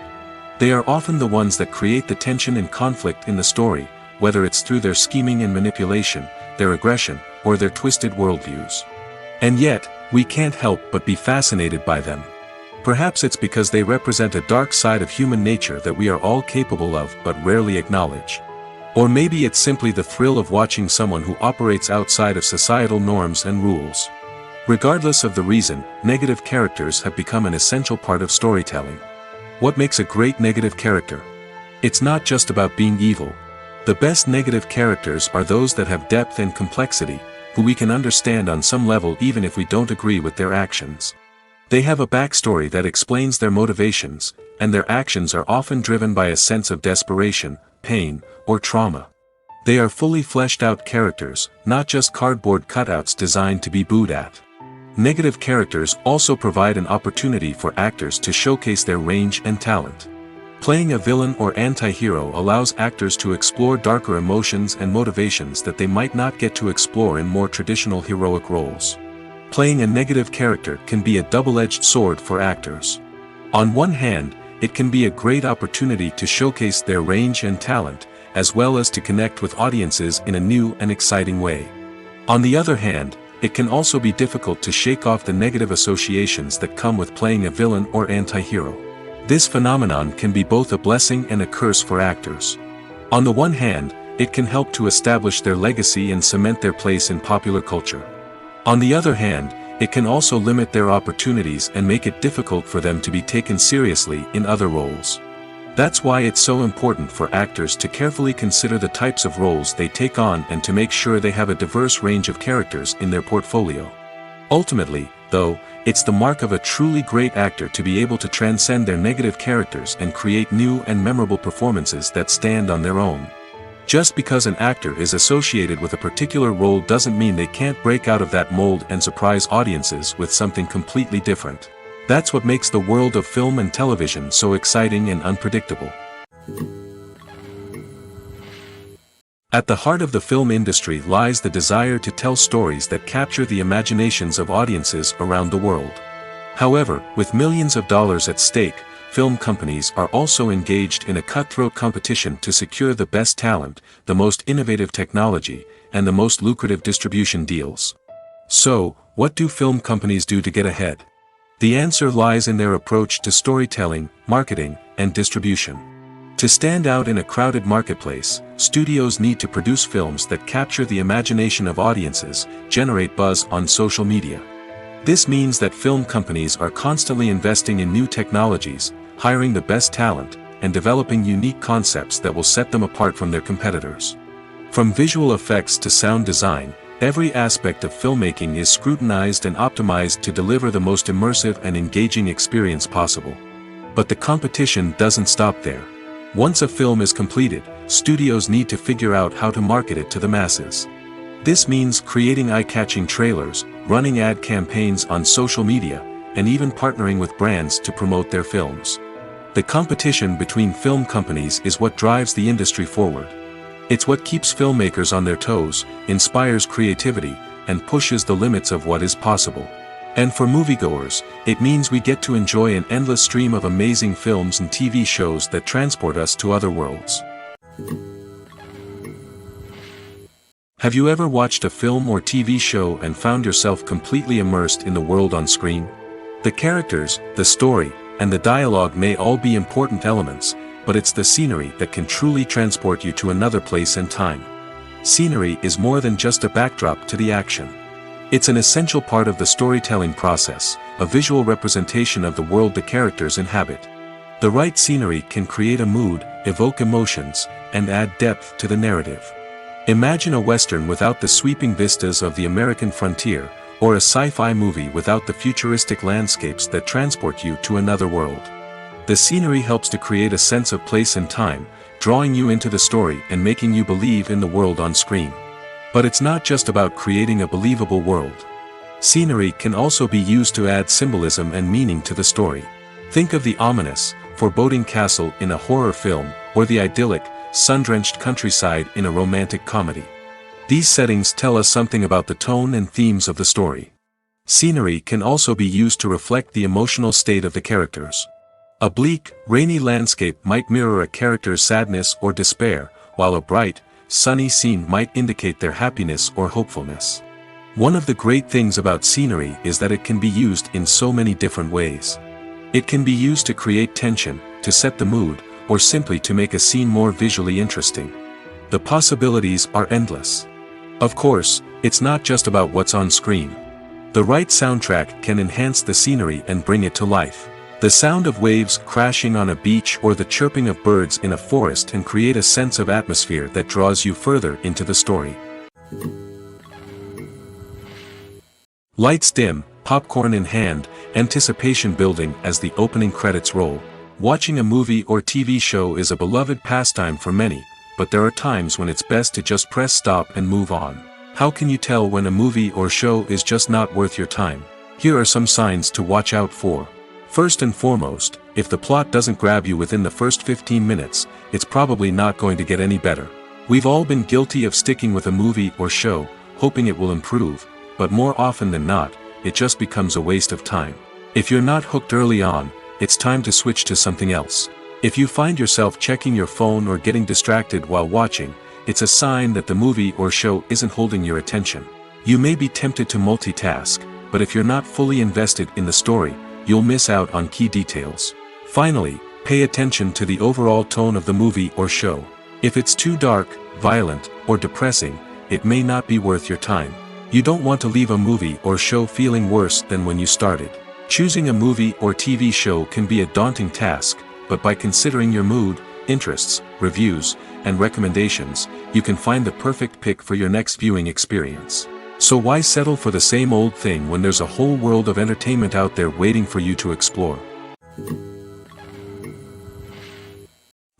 They are often the ones that create the tension and conflict in the story, whether it's through their scheming and manipulation, their aggression, or their twisted worldviews. And yet, we can't help but be fascinated by them. Perhaps it's because they represent a dark side of human nature that we are all capable of but rarely acknowledge. Or maybe it's simply the thrill of watching someone who operates outside of societal norms and rules. Regardless of the reason, negative characters have become an essential part of storytelling. What makes a great negative character? It's not just about being evil. The best negative characters are those that have depth and complexity, who we can understand on some level even if we don't agree with their actions. They have a backstory that explains their motivations, and their actions are often driven by a sense of desperation, pain, or trauma. They are fully fleshed out characters, not just cardboard cutouts designed to be booed at. Negative characters also provide an opportunity for actors to showcase their range and talent. Playing a villain or anti-hero allows actors to explore darker emotions and motivations that they might not get to explore in more traditional heroic roles. Playing a negative character can be a double-edged sword for actors. On one hand, it can be a great opportunity to showcase their range and talent, as well as to connect with audiences in a new and exciting way. On the other hand, it can also be difficult to shake off the negative associations that come with playing a villain or anti-hero. This phenomenon can be both a blessing and a curse for actors. On the one hand, it can help to establish their legacy and cement their place in popular culture. On the other hand, it can also limit their opportunities and make it difficult for them to be taken seriously in other roles. That's why it's so important for actors to carefully consider the types of roles they take on and to make sure they have a diverse range of characters in their portfolio. Ultimately, though, it's the mark of a truly great actor to be able to transcend their negative characters and create new and memorable performances that stand on their own. Just because an actor is associated with a particular role doesn't mean they can't break out of that mold and surprise audiences with something completely different. That's what makes the world of film and television so exciting and unpredictable. At the heart of the film industry lies the desire to tell stories that capture the imaginations of audiences around the world. However, with millions of dollars at stake, film companies are also engaged in a cutthroat competition to secure the best talent, the most innovative technology, and the most lucrative distribution deals. So, what do film companies do to get ahead? The answer lies in their approach to storytelling, marketing, and distribution. To stand out in a crowded marketplace, studios need to produce films that capture the imagination of audiences, generate buzz on social media. This means that film companies are constantly investing in new technologies, hiring the best talent, and developing unique concepts that will set them apart from their competitors. From visual effects to sound design, every aspect of filmmaking is scrutinized and optimized to deliver the most immersive and engaging experience possible. But the competition doesn't stop there. Once a film is completed, studios need to figure out how to market it to the masses. This means creating eye-catching trailers, running ad campaigns on social media, and even partnering with brands to promote their films. The competition between film companies is what drives the industry forward. It's what keeps filmmakers on their toes, inspires creativity, and pushes the limits of what is possible. And for moviegoers, it means we get to enjoy an endless stream of amazing films and TV shows that transport us to other worlds. Have you ever watched a film or TV show and found yourself completely immersed in the world on screen? The characters, the story, and the dialogue may all be important elements, but it's the scenery that can truly transport you to another place and time. Scenery is more than just a backdrop to the action. It's an essential part of the storytelling process, a visual representation of the world the characters inhabit. The right scenery can create a mood, evoke emotions, and add depth to the narrative. Imagine a Western without the sweeping vistas of the American frontier, or a sci-fi movie without the futuristic landscapes that transport you to another world. The scenery helps to create a sense of place and time, drawing you into the story and making you believe in the world on screen. But it's not just about creating a believable world. Scenery can also be used to add symbolism and meaning to the story. Think of the ominous, foreboding castle in a horror film, or the idyllic, sun-drenched countryside in a romantic comedy. These settings tell us something about the tone and themes of the story. Scenery can also be used to reflect the emotional state of the characters. A bleak, rainy landscape might mirror a character's sadness or despair, while a bright, sunny scene might indicate their happiness or hopefulness. One of the great things about scenery is that it can be used in so many different ways. It can be used to create tension, to set the mood, or simply to make a scene more visually interesting. The possibilities are endless. Of course, it's not just about what's on screen. The right soundtrack can enhance the scenery and bring it to life. The sound of waves crashing on a beach or the chirping of birds in a forest can create a sense of atmosphere that draws you further into the story. Lights dim, popcorn in hand, anticipation building as the opening credits roll. Watching a movie or TV show is a beloved pastime for many, but there are times when it's best to just press stop and move on. How can you tell when a movie or show is just not worth your time? Here are some signs to watch out for. First and foremost, if the plot doesn't grab you within the first 15 minutes, it's probably not going to get any better. We've all been guilty of sticking with a movie or show, hoping it will improve, but more often than not, it just becomes a waste of time. If you're not hooked early on, it's time to switch to something else. If you find yourself checking your phone or getting distracted while watching, it's a sign that the movie or show isn't holding your attention. You may be tempted to multitask, but if you're not fully invested in the story, you'll miss out on key details. Finally, pay attention to the overall tone of the movie or show. If it's too dark, violent, or depressing, it may not be worth your time. You don't want to leave a movie or show feeling worse than when you started. Choosing a movie or TV show can be a daunting task, but by considering your mood, interests, reviews, and recommendations, you can find the perfect pick for your next viewing experience. So why settle for the same old thing when there's a whole world of entertainment out there waiting for you to explore?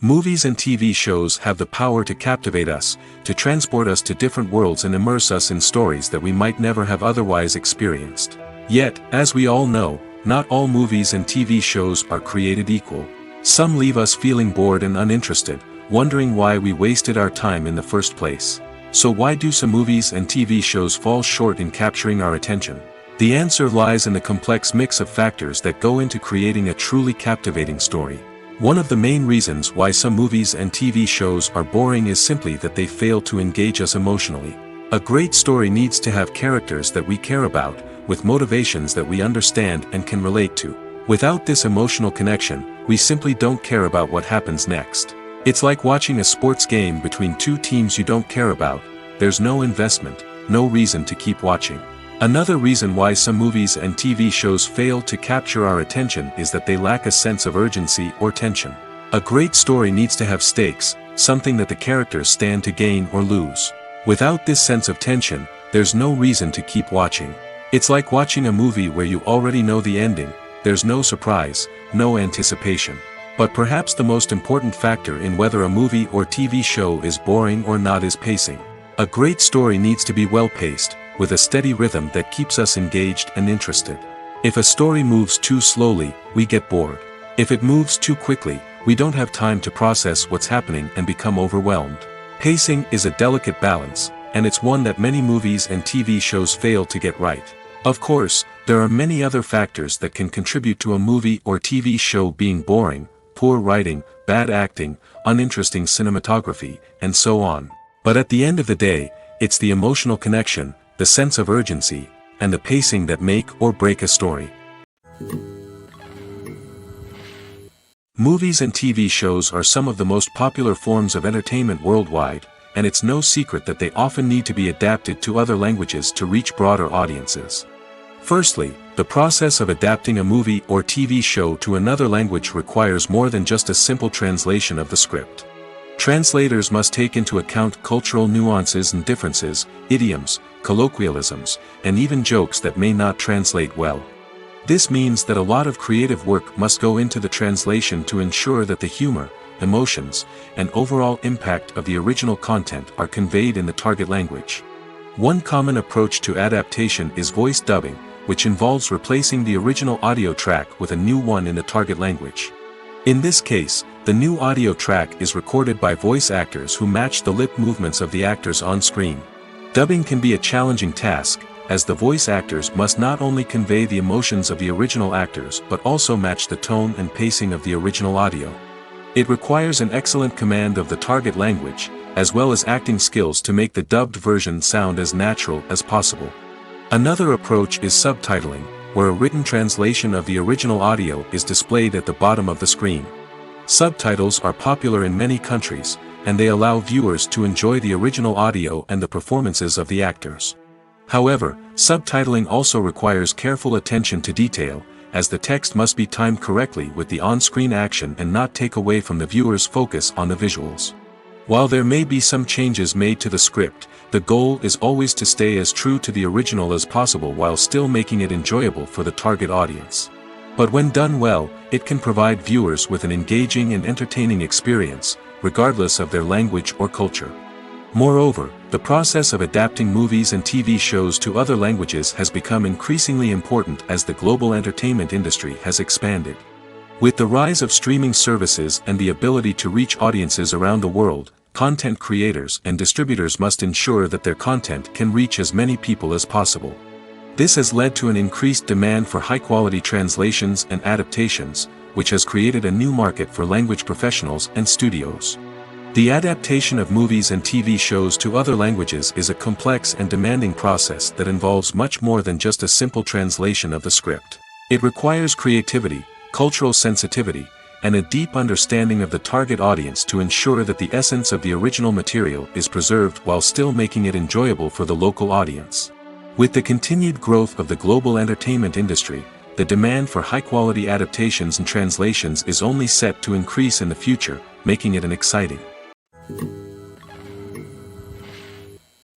Movies and TV shows have the power to captivate us, to transport us to different worlds and immerse us in stories that we might never have otherwise experienced. Yet, as we all know, not all movies and TV shows are created equal. Some leave us feeling bored and uninterested, wondering why we wasted our time in the first place. So why do some movies and TV shows fall short in capturing our attention? The answer lies in the complex mix of factors that go into creating a truly captivating story. One of the main reasons why some movies and TV shows are boring is simply that they fail to engage us emotionally. A great story needs to have characters that we care about, with motivations that we understand and can relate to. Without this emotional connection, we simply don't care about what happens next. It's like watching a sports game between two teams you don't care about. There's no investment, no reason to keep watching. Another reason why some movies and TV shows fail to capture our attention is that they lack a sense of urgency or tension. A great story needs to have stakes, something that the characters stand to gain or lose. Without this sense of tension, there's no reason to keep watching. It's like watching a movie where you already know the ending. There's no surprise, no anticipation. But perhaps the most important factor in whether a movie or TV show is boring or not is pacing. A great story needs to be well-paced, with a steady rhythm that keeps us engaged and interested. If a story moves too slowly, we get bored. If it moves too quickly, we don't have time to process what's happening and become overwhelmed. Pacing is a delicate balance, and it's one that many movies and TV shows fail to get right. Of course, there are many other factors that can contribute to a movie or TV show being boring: poor writing, bad acting, uninteresting cinematography, and so on. But at the end of the day, it's the emotional connection, the sense of urgency, and the pacing that make or break a story. Movies and TV shows are some of the most popular forms of entertainment worldwide, and it's no secret that they often need to be adapted to other languages to reach broader audiences. Firstly, the process of adapting a movie or TV show to another language requires more than just a simple translation of the script. Translators must take into account cultural nuances and differences, idioms, colloquialisms, and even jokes that may not translate well. This means that a lot of creative work must go into the translation to ensure that the humor, emotions, and overall impact of the original content are conveyed in the target language. One common approach to adaptation is voice dubbing, which involves replacing the original audio track with a new one in the target language. In this case, the new audio track is recorded by voice actors who match the lip movements of the actors on screen. Dubbing can be a challenging task, as the voice actors must not only convey the emotions of the original actors but also match the tone and pacing of the original audio. It requires an excellent command of the target language, as well as acting skills to make the dubbed version sound as natural as possible. Another approach is subtitling, where a written translation of the original audio is displayed at the bottom of the screen. Subtitles are popular in many countries, and they allow viewers to enjoy the original audio and the performances of the actors. However, subtitling also requires careful attention to detail, as the text must be timed correctly with the on-screen action and not take away from the viewer's focus on the visuals. While there may be some changes made to the script, the goal is always to stay as true to the original as possible while still making it enjoyable for the target audience. But when done well, it can provide viewers with an engaging and entertaining experience, regardless of their language or culture. Moreover, the process of adapting movies and TV shows to other languages has become increasingly important as the global entertainment industry has expanded. With the rise of streaming services and the ability to reach audiences around the world, content creators and distributors must ensure that their content can reach as many people as possible. This has led to an increased demand for high-quality translations and adaptations, which has created a new market for language professionals and studios. The adaptation of movies and TV shows to other languages is a complex and demanding process that involves much more than just a simple translation of the script. It requires creativity, cultural sensitivity, and a deep understanding of the target audience to ensure that the essence of the original material is preserved while still making it enjoyable for the local audience. With the continued growth of the global entertainment industry, the demand for high-quality adaptations and translations is only set to increase in the future, making it an exciting.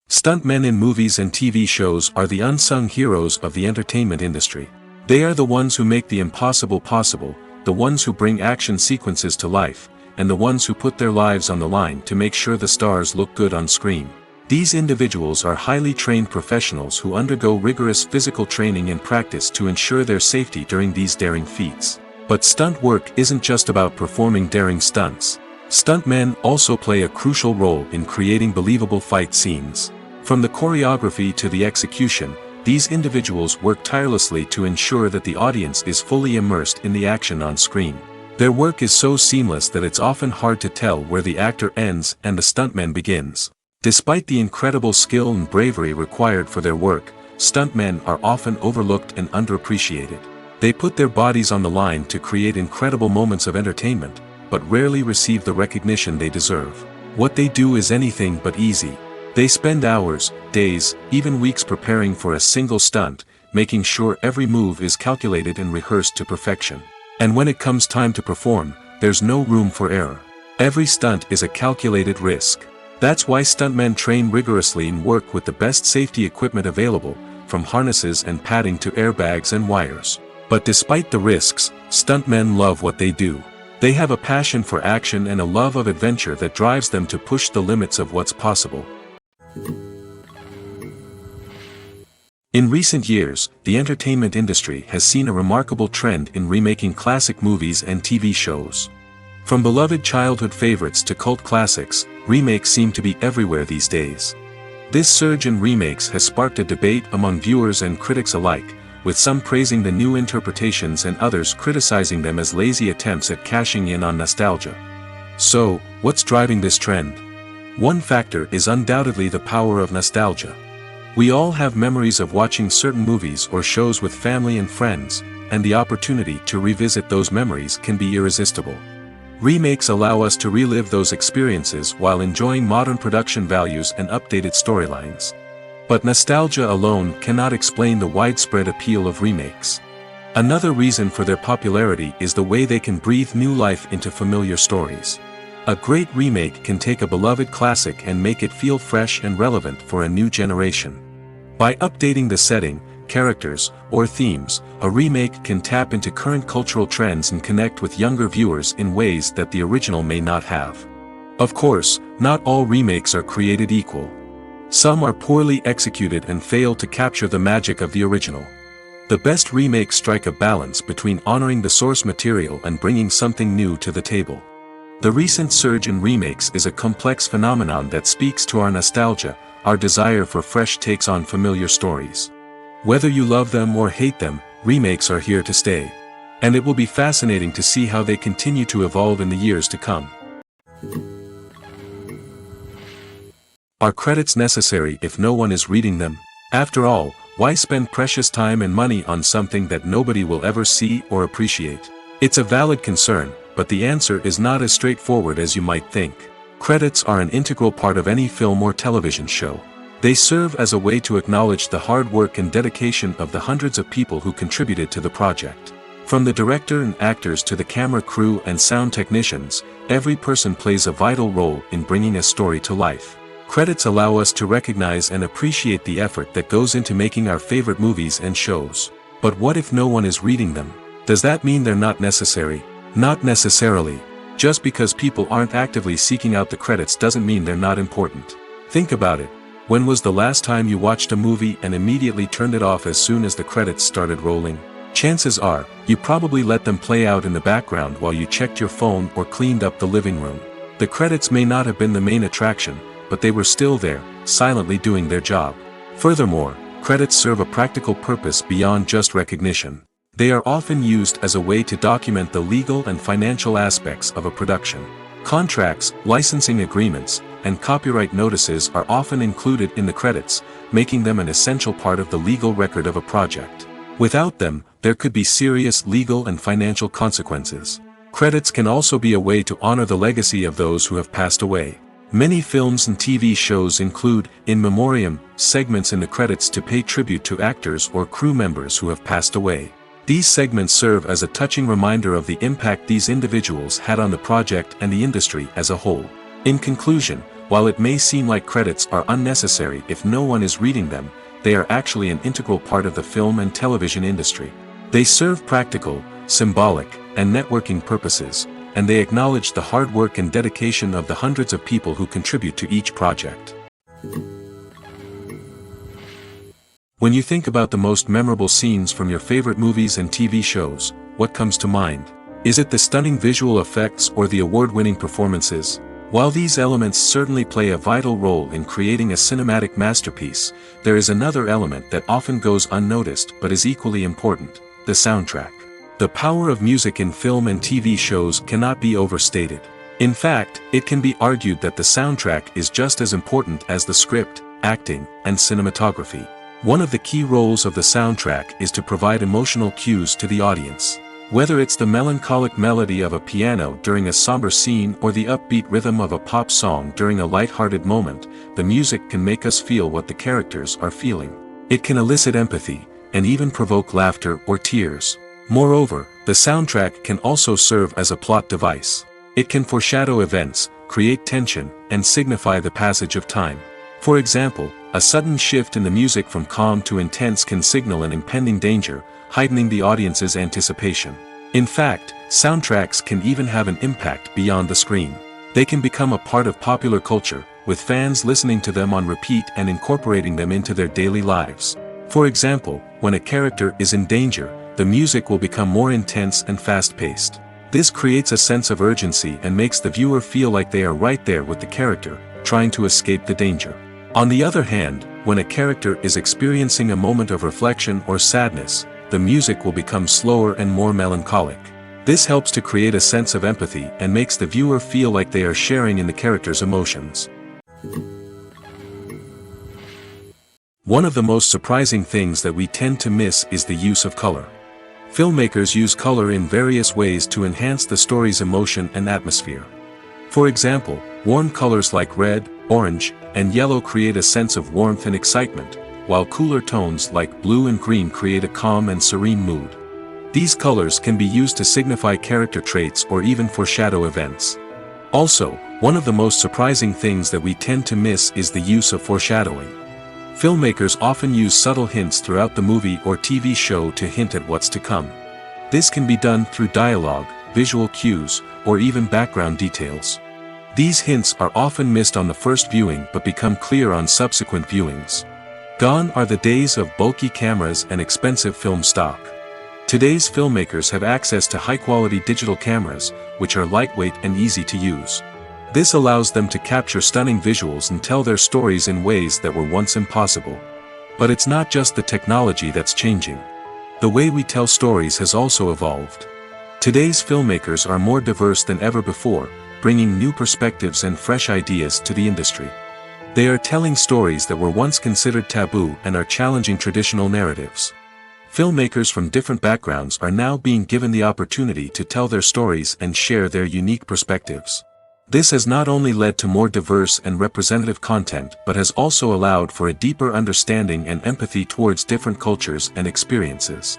Stuntmen in movies and TV shows are the unsung heroes of the entertainment industry. They are the ones who make the impossible possible, the ones who bring action sequences to life, and the ones who put their lives on the line to make sure the stars look good on screen. These individuals are highly trained professionals who undergo rigorous physical training and practice to ensure their safety during these daring feats. But stunt work isn't just about performing daring stunts. Stuntmen also play a crucial role in creating believable fight scenes. From the choreography to the execution, these individuals work tirelessly to ensure that the audience is fully immersed in the action on screen. Their work is so seamless that it's often hard to tell where the actor ends and the stuntman begins. Despite the incredible skill and bravery required for their work, stuntmen are often overlooked and underappreciated. They put their bodies on the line to create incredible moments of entertainment, but rarely receive the recognition they deserve. What they do is anything but easy. They spend hours, days, even weeks preparing for a single stunt, making sure every move is calculated and rehearsed to perfection. And when it comes time to perform, there's no room for error. Every stunt is a calculated risk. That's why stuntmen train rigorously and work with the best safety equipment available, from harnesses and padding to airbags and wires. But despite the risks, stuntmen love what they do. They have a passion for action and a love of adventure that drives them to push the limits of what's possible. In recent years, the entertainment industry has seen a remarkable trend in remaking classic movies and TV shows. From beloved childhood favorites to cult classics, remakes seem to be everywhere these days. This surge in remakes has sparked a debate among viewers and critics alike, with some praising the new interpretations and others criticizing them as lazy attempts at cashing in on nostalgia. So, what's driving this trend? One factor is undoubtedly the power of nostalgia. We all have memories of watching certain movies or shows with family and friends, and the opportunity to revisit those memories can be irresistible. Remakes allow us to relive those experiences while enjoying modern production values and updated storylines. But nostalgia alone cannot explain the widespread appeal of remakes. Another reason for their popularity is the way they can breathe new life into familiar stories. A great remake can take a beloved classic and make it feel fresh and relevant for a new generation. By updating the setting, characters, or themes, a remake can tap into current cultural trends and connect with younger viewers in ways that the original may not have. Of course, not all remakes are created equal. Some are poorly executed and fail to capture the magic of the original. The best remakes strike a balance between honoring the source material and bringing something new to the table. The recent surge in remakes is a complex phenomenon that speaks to our nostalgia, our desire for fresh takes on familiar stories. Whether you love them or hate them, remakes are here to stay. And it will be fascinating to see how they continue to evolve in the years to come. Are credits necessary if no one is reading them? After all, Why spend precious time and money on something that nobody will ever see or appreciate? It's a valid concern, but the answer is not as straightforward as you might think. Credits are an integral part of any film or television show. They serve as a way to acknowledge the hard work and dedication of the hundreds of people who contributed to the project. From the director and actors to the camera crew and sound technicians, every person plays a vital role in bringing a story to life. Credits allow us to recognize and appreciate the effort that goes into making our favorite movies and shows. But what if no one is reading them? Does that mean they're not necessary? Not necessarily. Just because people aren't actively seeking out the credits doesn't mean they're not important. Think about it. When was the last time you watched a movie and immediately turned it off as soon as the credits started rolling? Chances are, you probably let them play out in the background while you checked your phone or cleaned up the living room. The credits may not have been the main attraction, but they were still there, silently doing their job. Furthermore, credits serve a practical purpose beyond just recognition. They are often used as a way to document the legal and financial aspects of a production. Contracts, licensing agreements, and copyright notices are often included in the credits, making them an essential part of the legal record of a project. Without them, there could be serious legal and financial consequences. Credits can also be a way to honor the legacy of those who have passed away. Many films and TV shows include, in memoriam, segments in the credits to pay tribute to actors or crew members who have passed away. These segments serve as a touching reminder of the impact these individuals had on the project and the industry as a whole. In conclusion, while it may seem like credits are unnecessary if no one is reading them, they are actually an integral part of the film and television industry. They serve practical, symbolic, and networking purposes, and they acknowledge the hard work and dedication of the hundreds of people who contribute to each project. When you think about the most memorable scenes from your favorite movies and TV shows, what comes to mind? Is it the stunning visual effects or the award-winning performances? While these elements certainly play a vital role in creating a cinematic masterpiece, there is another element that often goes unnoticed but is equally important: the soundtrack. The power of music in film and TV shows cannot be overstated. In fact, it can be argued that the soundtrack is just as important as the script, acting, and cinematography. One of the key roles of the soundtrack is to provide emotional cues to the audience. Whether it's the melancholic melody of a piano during a somber scene or the upbeat rhythm of a pop song during a light-hearted moment, the music can make us feel what the characters are feeling. It can elicit empathy, and even provoke laughter or tears. Moreover, the soundtrack can also serve as a plot device. It can foreshadow events, create tension, and signify the passage of time. For example, a sudden shift in the music from calm to intense can signal an impending danger, heightening the audience's anticipation. In fact, soundtracks can even have an impact beyond the screen. They can become a part of popular culture, with fans listening to them on repeat and incorporating them into their daily lives. For example, when a character is in danger, the music will become more intense and fast-paced. This creates a sense of urgency and makes the viewer feel like they are right there with the character, trying to escape the danger. On the other hand, when a character is experiencing a moment of reflection or sadness, the music will become slower and more melancholic. This helps to create a sense of empathy and makes the viewer feel like they are sharing in the character's emotions. One of the most surprising things that we tend to miss is the use of color. Filmmakers use color in various ways to enhance the story's emotion and atmosphere. For example, warm colors like red, orange, and yellow create a sense of warmth and excitement, while cooler tones like blue and green create a calm and serene mood. These colors can be used to signify character traits or even foreshadow events. Also, one of the most surprising things that we tend to miss is the use of foreshadowing. Filmmakers often use subtle hints throughout the movie or TV show to hint at what's to come. This can be done through dialogue, visual cues, or even background details. These hints are often missed on the first viewing but become clear on subsequent viewings. Gone are the days of bulky cameras and expensive film stock. Today's filmmakers have access to high-quality digital cameras, which are lightweight and easy to use. This allows them to capture stunning visuals and tell their stories in ways that were once impossible. But it's not just the technology that's changing. The way we tell stories has also evolved. Today's filmmakers are more diverse than ever before, bringing new perspectives and fresh ideas to the industry. They are telling stories that were once considered taboo and are challenging traditional narratives. Filmmakers from different backgrounds are now being given the opportunity to tell their stories and share their unique perspectives. This has not only led to more diverse and representative content but has also allowed for a deeper understanding and empathy towards different cultures and experiences.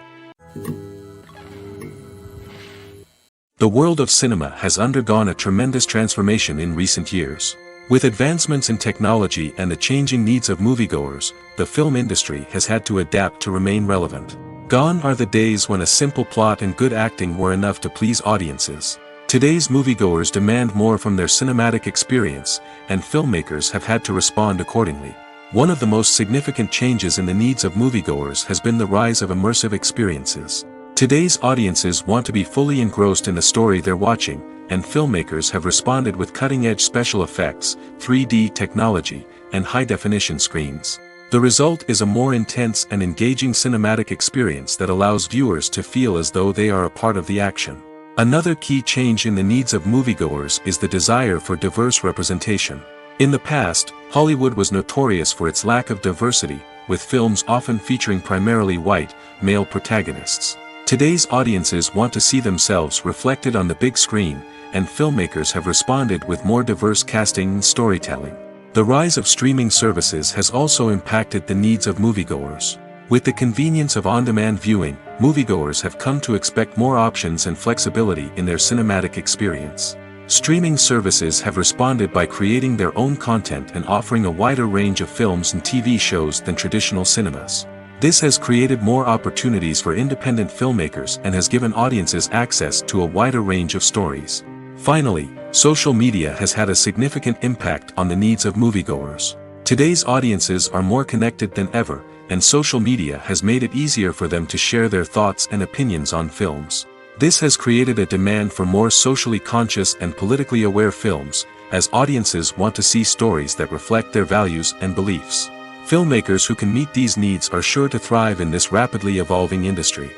The world of cinema has undergone a tremendous transformation in recent years. With advancements in technology and the changing needs of moviegoers, the film industry has had to adapt to remain relevant. Gone are the days when a simple plot and good acting were enough to please audiences. Today's moviegoers demand more from their cinematic experience, and filmmakers have had to respond accordingly. One of the most significant changes in the needs of moviegoers has been the rise of immersive experiences. Today's audiences want to be fully engrossed in the story they're watching, and filmmakers have responded with cutting-edge special effects, 3D technology, and high-definition screens. The result is a more intense and engaging cinematic experience that allows viewers to feel as though they are a part of the action. Another key change in the needs of moviegoers is the desire for diverse representation. In the past, Hollywood was notorious for its lack of diversity, with films often featuring primarily white, male protagonists. Today's audiences want to see themselves reflected on the big screen, and filmmakers have responded with more diverse casting and storytelling. The rise of streaming services has also impacted the needs of moviegoers. With the convenience of on-demand viewing, moviegoers have come to expect more options and flexibility in their cinematic experience. Streaming services have responded by creating their own content and offering a wider range of films and TV shows than traditional cinemas. This has created more opportunities for independent filmmakers and has given audiences access to a wider range of stories. Finally, social media has had a significant impact on the needs of moviegoers. Today's audiences are more connected than ever, and social media has made it easier for them to share their thoughts and opinions on films. This has created a demand for more socially conscious and politically aware films, as audiences want to see stories that reflect their values and beliefs. Filmmakers who can meet these needs are sure to thrive in this rapidly evolving industry.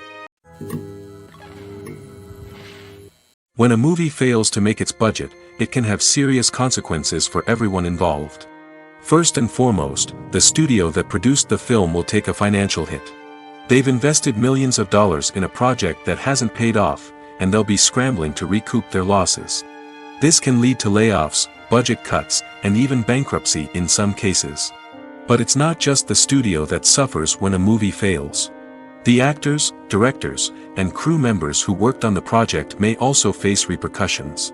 When a movie fails to make its budget, it can have serious consequences for everyone involved. First and foremost, the studio that produced the film will take a financial hit. They've invested millions of dollars in a project that hasn't paid off, and they'll be scrambling to recoup their losses. This can lead to layoffs, budget cuts, and even bankruptcy in some cases. But it's not just the studio that suffers when a movie fails. The actors, directors, and crew members who worked on the project may also face repercussions.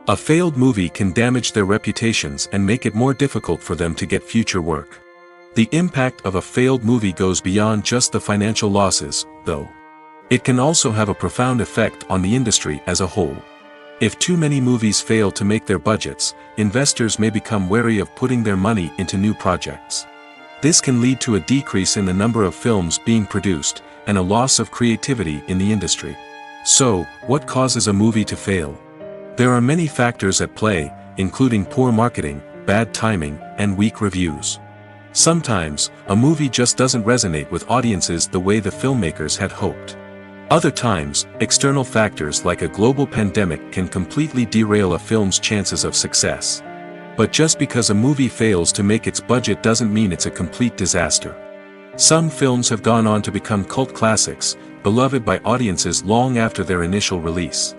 A failed movie can damage their reputations and make it more difficult for them to get future work. The impact of a failed movie goes beyond just the financial losses, though. It can also have a profound effect on the industry as a whole. If too many movies fail to make their budgets, investors may become wary of putting their money into new projects. This can lead to a decrease in the number of films being produced, and a loss of creativity in the industry. So, what causes a movie to fail? There are many factors at play, including poor marketing, bad timing, and weak reviews. Sometimes, a movie just doesn't resonate with audiences the way the filmmakers had hoped. Other times, external factors like a global pandemic can completely derail a film's chances of success. But just because a movie fails to make its budget doesn't mean it's a complete disaster. Some films have gone on to become cult classics, beloved by audiences long after their initial release.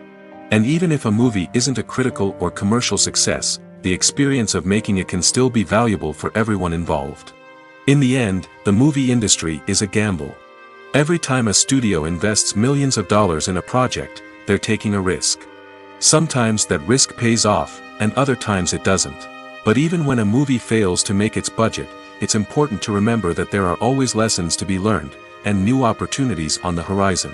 And even if a movie isn't a critical or commercial success, the experience of making it can still be valuable for everyone involved. In the end, the movie industry is a gamble. Every time a studio invests millions of dollars in a project, they're taking a risk. Sometimes that risk pays off, and other times it doesn't. But even when a movie fails to make its budget, it's important to remember that there are always lessons to be learned, and new opportunities on the horizon.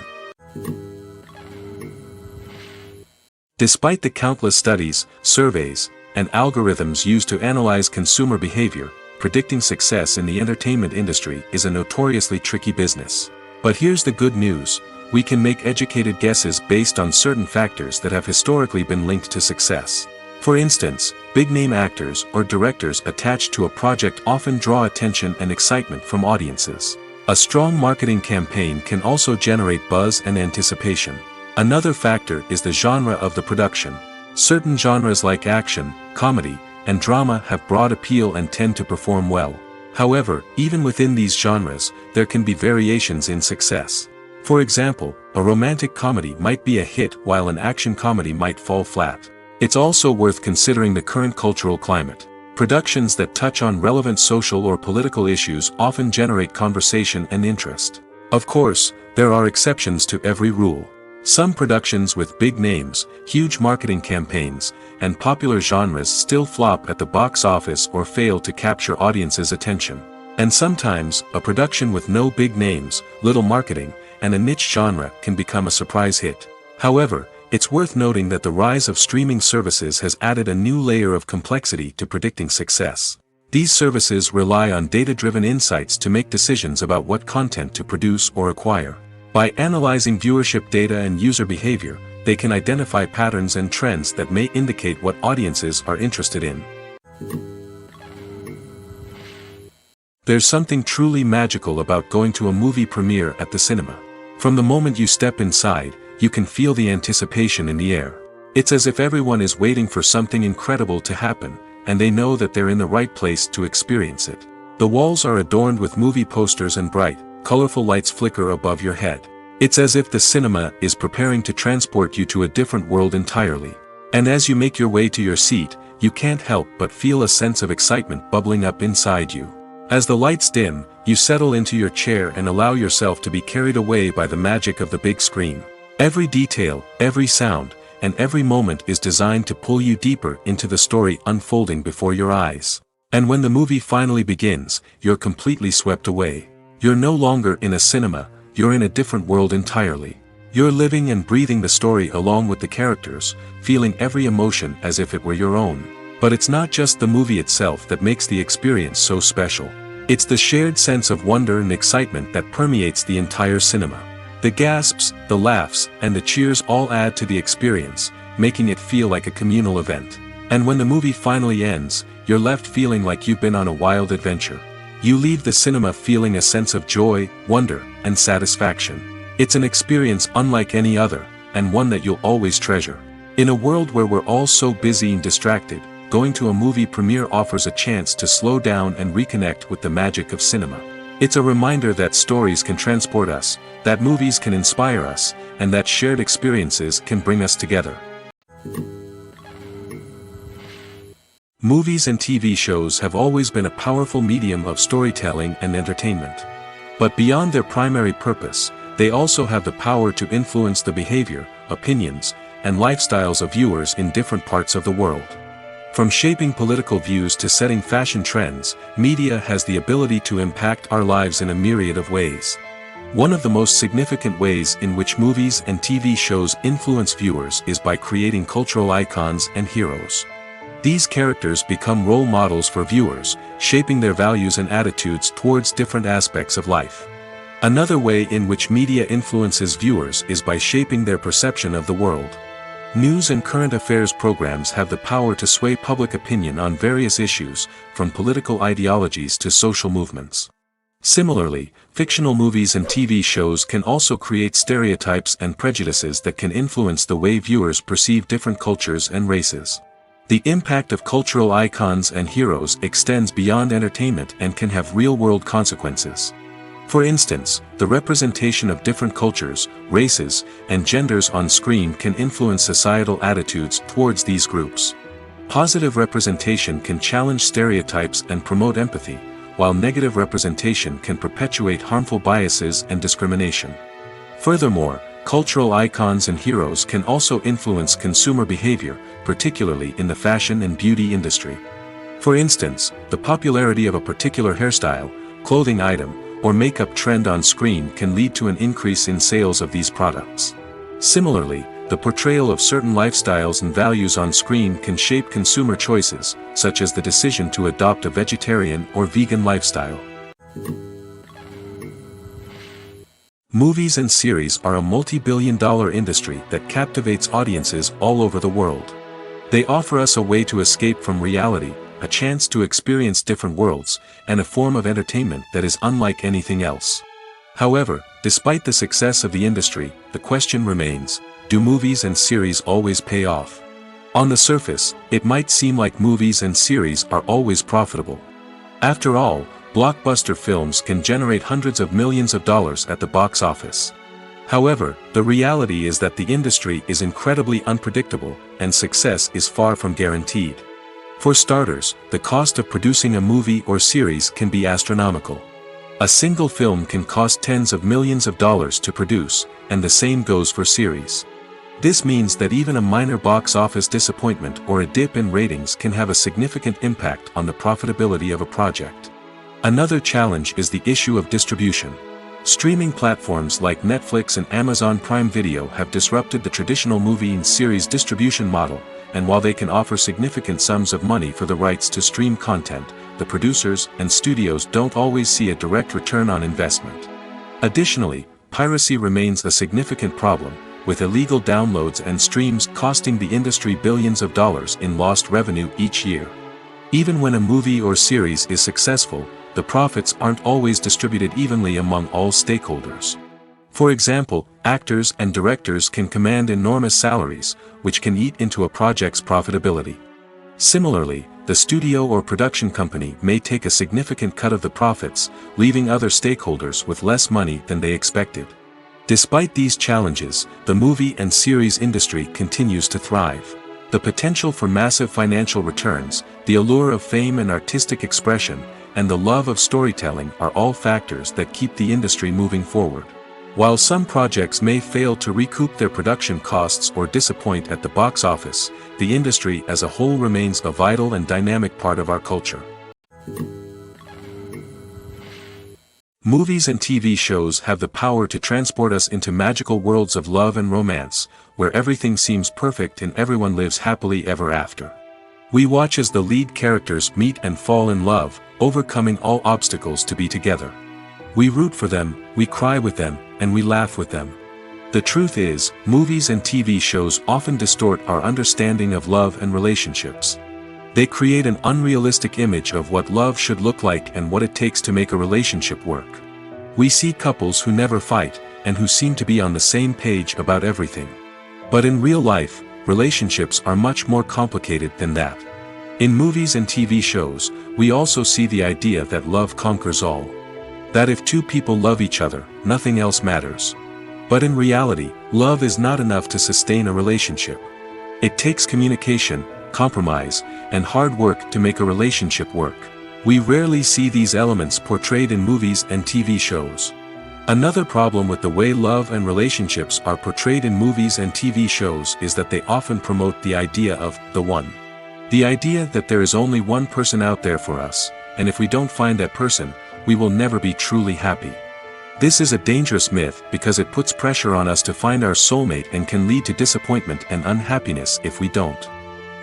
Despite the countless studies, surveys, and algorithms used to analyze consumer behavior, predicting success in the entertainment industry is a notoriously tricky business. But here's the good news: we can make educated guesses based on certain factors that have historically been linked to success. For instance, big-name actors or directors attached to a project often draw attention and excitement from audiences. A strong marketing campaign can also generate buzz and anticipation. Another factor is the genre of the production. Certain genres like action, comedy, and drama have broad appeal and tend to perform well. However, even within these genres, there can be variations in success. For example, a romantic comedy might be a hit while an action comedy might fall flat. It's also worth considering the current cultural climate. Productions that touch on relevant social or political issues often generate conversation and interest. Of course, there are exceptions to every rule. Some productions with big names, huge marketing campaigns, and popular genres still flop at the box office or fail to capture audiences' attention. And sometimes, a production with no big names, little marketing, and a niche genre can become a surprise hit. However, it's worth noting that the rise of streaming services has added a new layer of complexity to predicting success. These services rely on data-driven insights to make decisions about what content to produce or acquire. By analyzing viewership data and user behavior, they can identify patterns and trends that may indicate what audiences are interested in. There's something truly magical about going to a movie premiere at the cinema. From the moment you step inside, you can feel the anticipation in the air. It's as if everyone is waiting for something incredible to happen, and they know that they're in the right place to experience it. The walls are adorned with movie posters and bright, colorful lights flicker above your head. It's as if the cinema is preparing to transport you to a different world entirely. And as you make your way to your seat, you can't help but feel a sense of excitement bubbling up inside you. As the lights dim, you settle into your chair and allow yourself to be carried away by the magic of the big screen. Every detail, every sound, and every moment is designed to pull you deeper into the story unfolding before your eyes. And when the movie finally begins, you're completely swept away. You're no longer in a cinema, you're in a different world entirely. You're living and breathing the story along with the characters, feeling every emotion as if it were your own. But it's not just the movie itself that makes the experience so special. It's the shared sense of wonder and excitement that permeates the entire cinema. The gasps, the laughs, and the cheers all add to the experience, making it feel like a communal event. And when the movie finally ends, you're left feeling like you've been on a wild adventure. You leave the cinema feeling a sense of joy, wonder, and satisfaction. It's an experience unlike any other, and one that you'll always treasure. In a world where we're all so busy and distracted, going to a movie premiere offers a chance to slow down and reconnect with the magic of cinema. It's a reminder that stories can transport us, that movies can inspire us, and that shared experiences can bring us together. Movies and TV shows have always been a powerful medium of storytelling and entertainment. But beyond their primary purpose, they also have the power to influence the behavior, opinions, and lifestyles of viewers in different parts of the world. From shaping political views to setting fashion trends, media has the ability to impact our lives in a myriad of ways. One of the most significant ways in which movies and TV shows influence viewers is by creating cultural icons and heroes. These characters become role models for viewers, shaping their values and attitudes towards different aspects of life. Another way in which media influences viewers is by shaping their perception of the world. News and current affairs programs have the power to sway public opinion on various issues, from political ideologies to social movements. Similarly, fictional movies and TV shows can also create stereotypes and prejudices that can influence the way viewers perceive different cultures and races. The impact of cultural icons and heroes extends beyond entertainment and can have real-world consequences. For instance, the representation of different cultures, races, and genders on screen can influence societal attitudes towards these groups. Positive representation can challenge stereotypes and promote empathy, while negative representation can perpetuate harmful biases and discrimination. Furthermore, cultural icons and heroes can also influence consumer behavior, particularly in the fashion and beauty industry. For instance, the popularity of a particular hairstyle, clothing item, or makeup trend on screen can lead to an increase in sales of these products. Similarly, the portrayal of certain lifestyles and values on screen can shape consumer choices, such as the decision to adopt a vegetarian or vegan lifestyle. Movies and series are a multi-billion-dollar industry that captivates audiences all over the world. They offer us a way to escape from reality, a chance to experience different worlds, and a form of entertainment that is unlike anything else. However, despite the success of the industry, the question remains, do movies and series always pay off? On the surface, it might seem like movies and series are always profitable. After all, blockbuster films can generate hundreds of millions of dollars at the box office. However, the reality is that the industry is incredibly unpredictable, and success is far from guaranteed. For starters, the cost of producing a movie or series can be astronomical. A single film can cost tens of millions of dollars to produce, and the same goes for series. This means that even a minor box office disappointment or a dip in ratings can have a significant impact on the profitability of a project. Another challenge is the issue of distribution. Streaming platforms like Netflix and Amazon Prime Video have disrupted the traditional movie and series distribution model, and while they can offer significant sums of money for the rights to stream content, the producers and studios don't always see a direct return on investment. Additionally, piracy remains a significant problem, with illegal downloads and streams costing the industry billions of dollars in lost revenue each year. Even when a movie or series is successful, the profits aren't always distributed evenly among all stakeholders. For example, actors and directors can command enormous salaries, which can eat into a project's profitability. Similarly, the studio or production company may take a significant cut of the profits, leaving other stakeholders with less money than they expected. Despite these challenges, the movie and series industry continues to thrive. The potential for massive financial returns, the allure of fame and artistic expression, and the love of storytelling are all factors that keep the industry moving forward. While some projects may fail to recoup their production costs or disappoint at the box office, the industry as a whole remains a vital and dynamic part of our culture. Movies and TV shows have the power to transport us into magical worlds of love and romance, where everything seems perfect and everyone lives happily ever after. We watch as the lead characters meet and fall in love, overcoming all obstacles to be together. We root for them, we cry with them, and we laugh with them. The truth is, movies and TV shows often distort our understanding of love and relationships. They create an unrealistic image of what love should look like and what it takes to make a relationship work. We see couples who never fight, and who seem to be on the same page about everything. But in real life, relationships are much more complicated than that. In movies and TV shows, we also see the idea that love conquers all. That if two people love each other, nothing else matters. But in reality, love is not enough to sustain a relationship. It takes communication, compromise, and hard work to make a relationship work. We rarely see these elements portrayed in movies and TV shows. Another problem with the way love and relationships are portrayed in movies and TV shows is that they often promote the idea of the one. The idea that there is only one person out there for us, and if we don't find that person, we will never be truly happy. This is a dangerous myth because it puts pressure on us to find our soulmate and can lead to disappointment and unhappiness if we don't.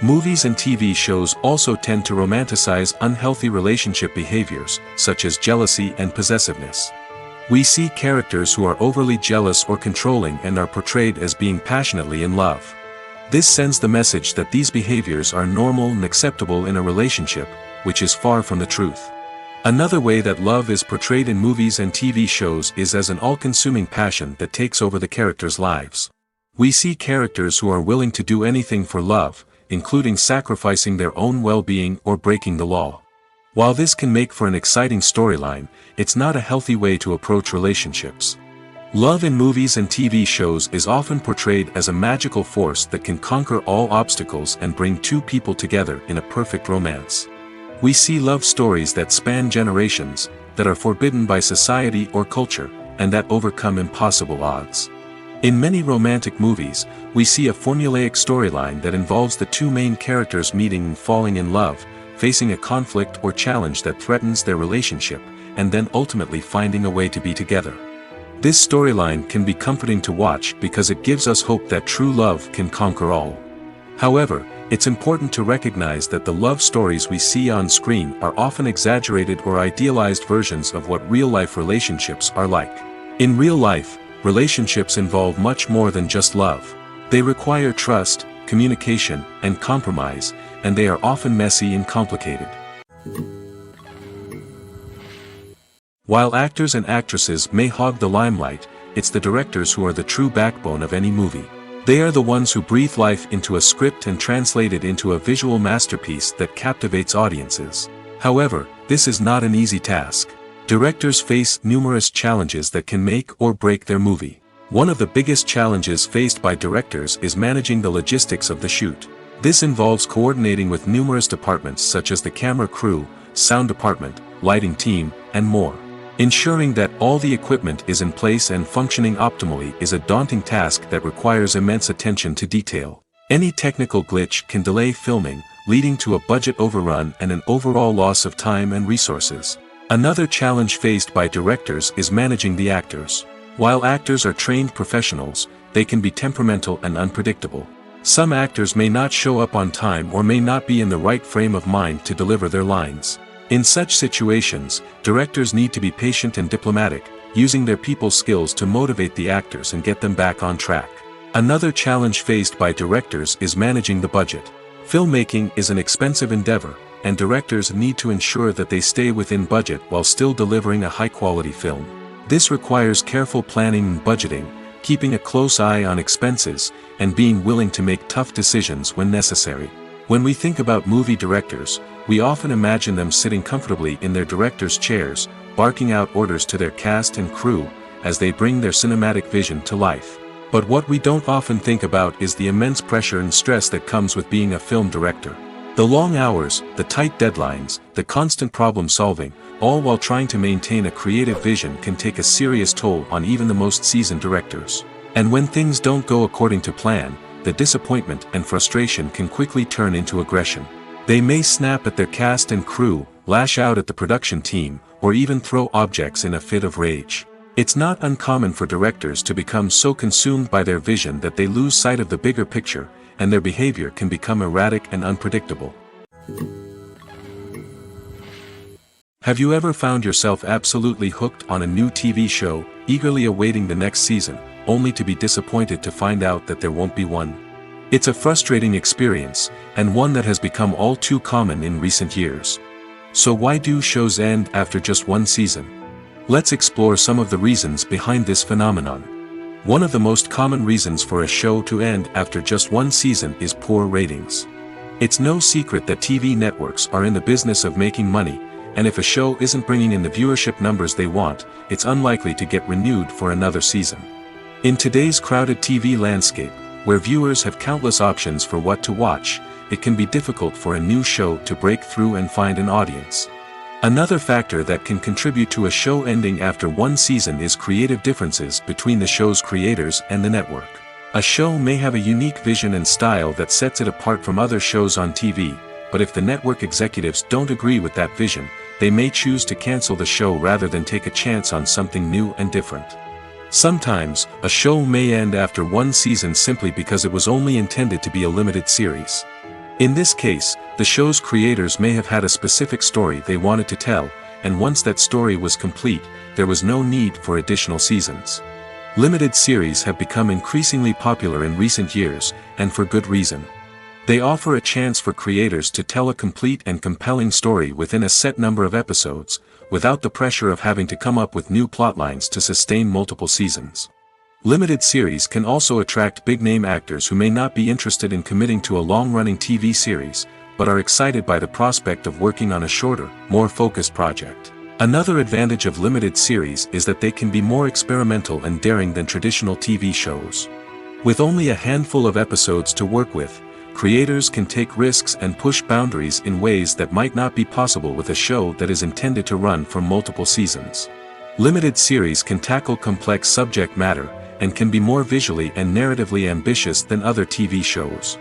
Movies and TV shows also tend to romanticize unhealthy relationship behaviors, such as jealousy and possessiveness. We see characters who are overly jealous or controlling and are portrayed as being passionately in love. This sends the message that these behaviors are normal and acceptable in a relationship, which is far from the truth. Another way that love is portrayed in movies and TV shows is as an all-consuming passion that takes over the characters' lives. We see characters who are willing to do anything for love, including sacrificing their own well-being or breaking the law. While this can make for an exciting storyline, it's not a healthy way to approach relationships. Love in movies and TV shows is often portrayed as a magical force that can conquer all obstacles and bring two people together in a perfect romance. We see love stories that span generations, that are forbidden by society or culture, and that overcome impossible odds. In many romantic movies, we see a formulaic storyline that involves the two main characters meeting and falling in love, facing a conflict or challenge that threatens their relationship, and then ultimately finding a way to be together. This storyline can be comforting to watch because it gives us hope that true love can conquer all. However, it's important to recognize that the love stories we see on screen are often exaggerated or idealized versions of what real-life relationships are like. In real life, relationships involve much more than just love. They require trust, communication, and compromise, and they are often messy and complicated. While actors and actresses may hog the limelight, it's the directors who are the true backbone of any movie. They are the ones who breathe life into a script and translate it into a visual masterpiece that captivates audiences. However, this is not an easy task. Directors face numerous challenges that can make or break their movie. One of the biggest challenges faced by directors is managing the logistics of the shoot. This involves coordinating with numerous departments such as the camera crew, sound department, lighting team, and more. Ensuring that all the equipment is in place and functioning optimally is a daunting task that requires immense attention to detail. Any technical glitch can delay filming, leading to a budget overrun and an overall loss of time and resources. Another challenge faced by directors is managing the actors. While actors are trained professionals, they can be temperamental and unpredictable. Some actors may not show up on time or may not be in the right frame of mind to deliver their lines. In such situations, directors need to be patient and diplomatic, using their people skills to motivate the actors and get them back on track. Another challenge faced by directors is managing the budget. Filmmaking is an expensive endeavor, and directors need to ensure that they stay within budget while still delivering a high-quality film. This requires careful planning and budgeting, keeping a close eye on expenses, and being willing to make tough decisions when necessary. When we think about movie directors, we often imagine them sitting comfortably in their director's chairs, barking out orders to their cast and crew, as they bring their cinematic vision to life. But what we don't often think about is the immense pressure and stress that comes with being a film director. The long hours, the tight deadlines, the constant problem solving, all while trying to maintain a creative vision can take a serious toll on even the most seasoned directors. And when things don't go according to plan, the disappointment and frustration can quickly turn into aggression. They may snap at their cast and crew, lash out at the production team, or even throw objects in a fit of rage. It's not uncommon for directors to become so consumed by their vision that they lose sight of the bigger picture, and their behavior can become erratic and unpredictable. Have you ever found yourself absolutely hooked on a new TV show, eagerly awaiting the next season, only to be disappointed to find out that there won't be one? It's a frustrating experience, and one that has become all too common in recent years. So why do shows end after just one season? Let's explore some of the reasons behind this phenomenon. One of the most common reasons for a show to end after just one season is poor ratings. It's no secret that TV networks are in the business of making money, and if a show isn't bringing in the viewership numbers they want, it's unlikely to get renewed for another season. In today's crowded TV landscape, where viewers have countless options for what to watch, it can be difficult for a new show to break through and find an audience. Another factor that can contribute to a show ending after one season is creative differences between the show's creators and the network. A show may have a unique vision and style that sets it apart from other shows on TV, but if the network executives don't agree with that vision, they may choose to cancel the show rather than take a chance on something new and different. Sometimes, a show may end after one season simply because it was only intended to be a limited series. In this case, the show's creators may have had a specific story they wanted to tell, and once that story was complete, there was no need for additional seasons. Limited series have become increasingly popular in recent years, and for good reason. They offer a chance for creators to tell a complete and compelling story within a set number of episodes, without the pressure of having to come up with new plotlines to sustain multiple seasons. Limited series can also attract big-name actors who may not be interested in committing to a long-running TV series, but are excited by the prospect of working on a shorter, more focused project. Another advantage of limited series is that they can be more experimental and daring than traditional TV shows. With only a handful of episodes to work with, creators can take risks and push boundaries in ways that might not be possible with a show that is intended to run for multiple seasons. Limited series can tackle complex subject matter, and can be more visually and narratively ambitious than other TV shows.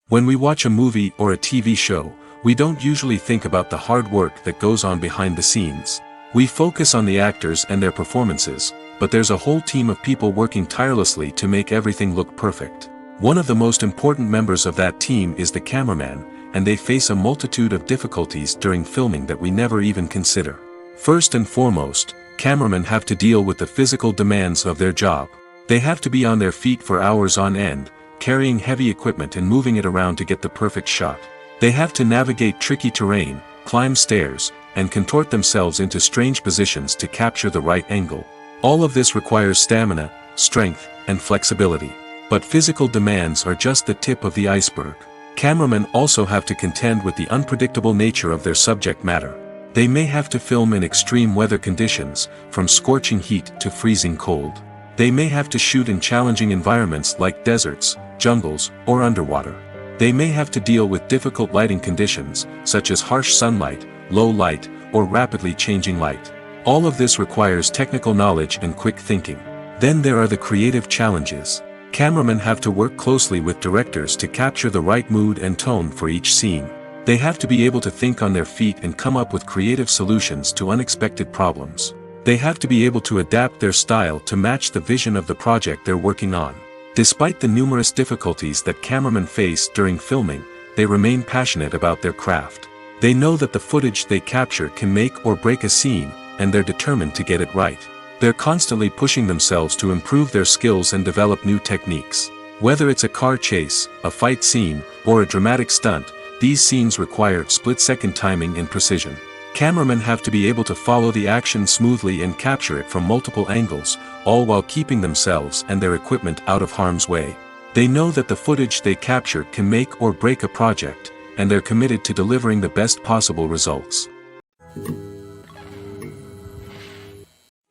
When we watch a movie or a TV show, we don't usually think about the hard work that goes on behind the scenes. We focus on the actors and their performances, but there's a whole team of people working tirelessly to make everything look perfect. One of the most important members of that team is the cameraman, and they face a multitude of difficulties during filming that we never even consider. First and foremost, cameramen have to deal with the physical demands of their job. They have to be on their feet for hours on end, carrying heavy equipment and moving it around to get the perfect shot. They have to navigate tricky terrain, climb stairs, and contort themselves into strange positions to capture the right angle. All of this requires stamina, strength, and flexibility. But physical demands are just the tip of the iceberg. Cameramen also have to contend with the unpredictable nature of their subject matter. They may have to film in extreme weather conditions, from scorching heat to freezing cold. They may have to shoot in challenging environments like deserts, jungles, or underwater. They may have to deal with difficult lighting conditions, such as harsh sunlight, low light, or rapidly changing light. All of this requires technical knowledge and quick thinking. Then there are the creative challenges. Cameramen have to work closely with directors to capture the right mood and tone for each scene. They have to be able to think on their feet and come up with creative solutions to unexpected problems. They have to be able to adapt their style to match the vision of the project they're working on. Despite the numerous difficulties that cameramen face during filming, they remain passionate about their craft. They know that the footage they capture can make or break a scene, and they're determined to get it right. They're constantly pushing themselves to improve their skills and develop new techniques. Whether it's a car chase, a fight scene, or a dramatic stunt, these scenes require split-second timing and precision. Cameramen have to be able to follow the action smoothly and capture it from multiple angles, all while keeping themselves and their equipment out of harm's way. They know that the footage they capture can make or break a project, and they're committed to delivering the best possible results.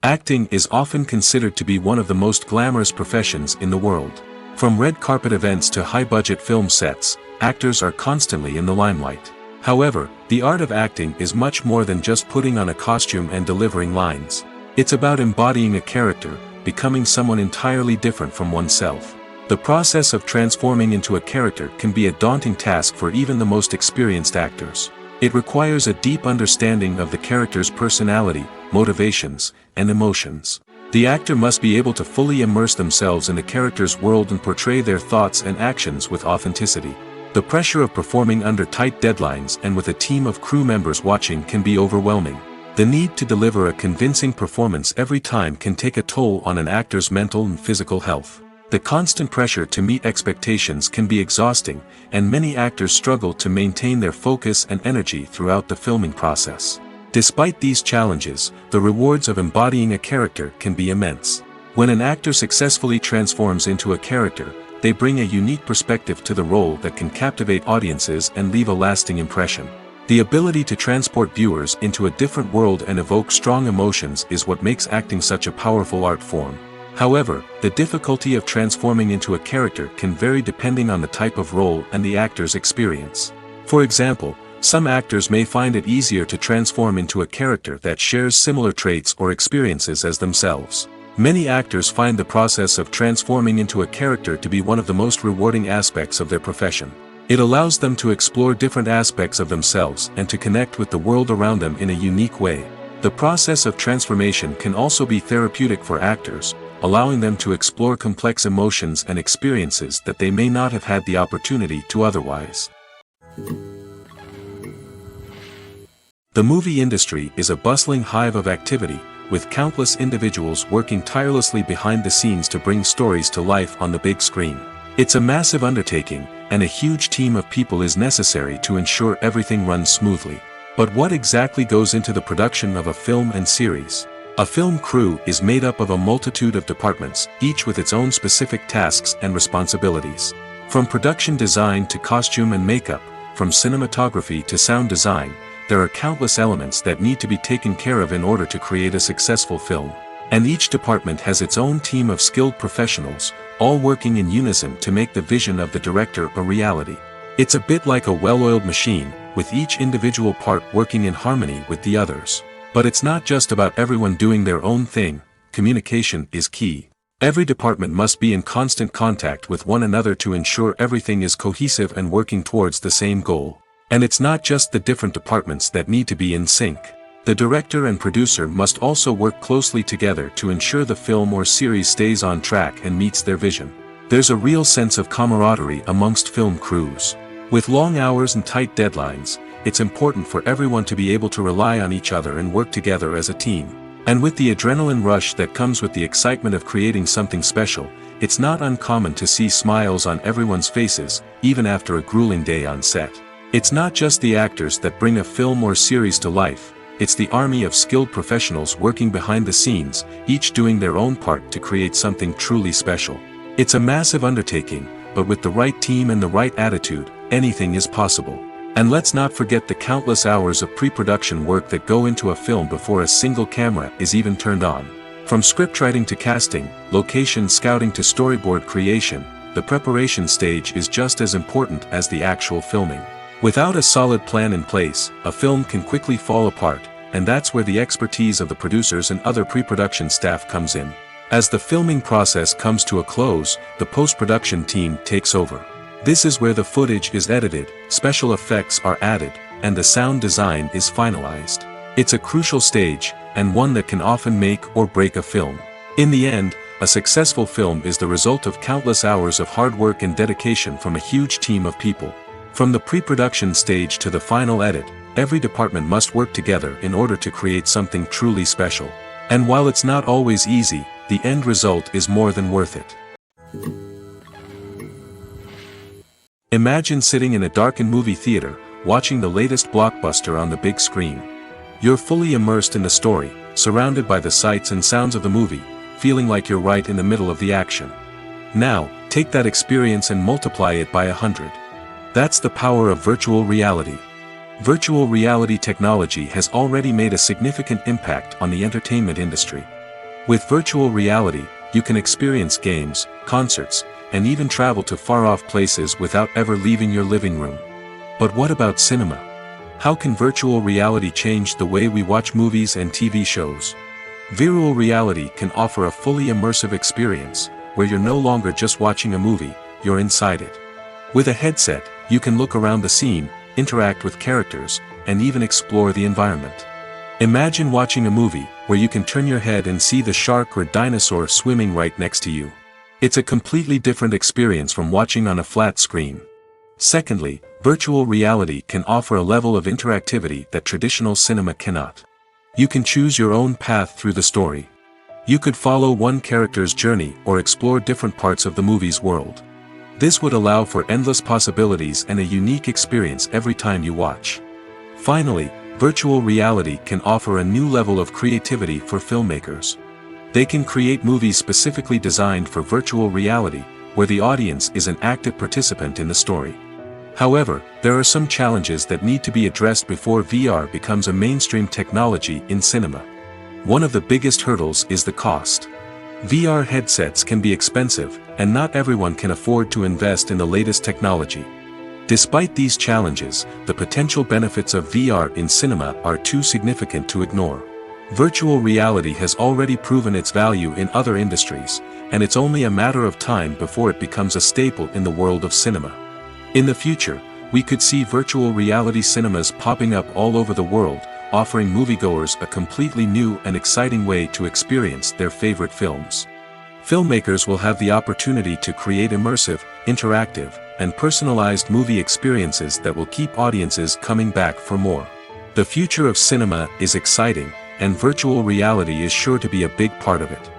Acting is often considered to be one of the most glamorous professions in the world. From red carpet events to high-budget film sets, actors are constantly in the limelight. However, the art of acting is much more than just putting on a costume and delivering lines. It's about embodying a character, becoming someone entirely different from oneself. The process of transforming into a character can be a daunting task for even the most experienced actors. It requires a deep understanding of the character's personality, motivations, and emotions. The actor must be able to fully immerse themselves in the character's world and portray their thoughts and actions with authenticity. The pressure of performing under tight deadlines and with a team of crew members watching can be overwhelming. The need to deliver a convincing performance every time can take a toll on an actor's mental and physical health. The constant pressure to meet expectations can be exhausting, and many actors struggle to maintain their focus and energy throughout the filming process. Despite these challenges, the rewards of embodying a character can be immense. When an actor successfully transforms into a character, they bring a unique perspective to the role that can captivate audiences and leave a lasting impression. The ability to transport viewers into a different world and evoke strong emotions is what makes acting such a powerful art form. However, the difficulty of transforming into a character can vary depending on the type of role and the actor's experience. For example, some actors may find it easier to transform into a character that shares similar traits or experiences as themselves. Many actors find the process of transforming into a character to be one of the most rewarding aspects of their profession. It allows them to explore different aspects of themselves and to connect with the world around them in a unique way. The process of transformation can also be therapeutic for actors, allowing them to explore complex emotions and experiences that they may not have had the opportunity to otherwise. The movie industry is a bustling hive of activity, with countless individuals working tirelessly behind the scenes to bring stories to life on the big screen. It's a massive undertaking, and a huge team of people is necessary to ensure everything runs smoothly. But what exactly goes into the production of a film and series? A film crew is made up of a multitude of departments, each with its own specific tasks and responsibilities. From production design to costume and makeup, from cinematography to sound design, there are countless elements that need to be taken care of in order to create a successful film. And each department has its own team of skilled professionals, all working in unison to make the vision of the director a reality. It's a bit like a well-oiled machine, with each individual part working in harmony with the others. But it's not just about everyone doing their own thing. Communication is key. Every department must be in constant contact with one another to ensure everything is cohesive and working towards the same goal. And it's not just the different departments that need to be in sync. The director and producer must also work closely together to ensure the film or series stays on track and meets their vision. There's a real sense of camaraderie amongst film crews. With long hours and tight deadlines, it's important for everyone to be able to rely on each other and work together as a team. And with the adrenaline rush that comes with the excitement of creating something special, it's not uncommon to see smiles on everyone's faces, even after a grueling day on set. It's not just the actors that bring a film or series to life. it's the army of skilled professionals working behind the scenes, each doing their own part to create something truly special. It's a massive undertaking, but with the right team and the right attitude, anything is possible. And let's not forget the countless hours of pre-production work that go into a film before a single camera is even turned on. From scriptwriting to casting, location scouting to storyboard creation, the preparation stage is just as important as the actual filming. Without a solid plan in place, a film can quickly fall apart, and that's where the expertise of the producers and other pre-production staff comes in. As the filming process comes to a close, the post-production team takes over. This is where the footage is edited, special effects are added, and the sound design is finalized. It's a crucial stage, and one that can often make or break a film. In the end, a successful film is the result of countless hours of hard work and dedication from a huge team of people. From the pre-production stage to the final edit, every department must work together in order to create something truly special. And while it's not always easy, the end result is more than worth it. Imagine sitting in a darkened movie theater, watching the latest blockbuster on the big screen. You're fully immersed in the story, surrounded by the sights and sounds of the movie, feeling like you're right in the middle of the action. Now, take that experience and multiply it by 100. That's the power of virtual reality. Virtual reality technology has already made a significant impact on the entertainment industry. With virtual reality, you can experience games, concerts, and even travel to far-off places without ever leaving your living room. But what about cinema? How can virtual reality change the way we watch movies and TV shows? Virtual reality can offer a fully immersive experience, where you're no longer just watching a movie, you're inside it. With a headset, you can look around the scene, interact with characters, and even explore the environment. Imagine watching a movie, where you can turn your head and see the shark or dinosaur swimming right next to you. It's a completely different experience from watching on a flat screen. Secondly, virtual reality can offer a level of interactivity that traditional cinema cannot. You can choose your own path through the story. You could follow one character's journey or explore different parts of the movie's world. This would allow for endless possibilities and a unique experience every time you watch. Finally, virtual reality can offer a new level of creativity for filmmakers. They can create movies specifically designed for virtual reality, where the audience is an active participant in the story. However, there are some challenges that need to be addressed before VR becomes a mainstream technology in cinema. One of the biggest hurdles is the cost. VR headsets can be expensive, and not everyone can afford to invest in the latest technology. Despite these challenges, the potential benefits of VR in cinema are too significant to ignore. Virtual reality has already proven its value in other industries, and it's only a matter of time before it becomes a staple in the world of cinema. In the future, we could see virtual reality cinemas popping up all over the world, offering moviegoers a completely new and exciting way to experience their favorite films. Filmmakers will have the opportunity to create immersive, interactive, and personalized movie experiences that will keep audiences coming back for more. The future of cinema is exciting, and virtual reality is sure to be a big part of it.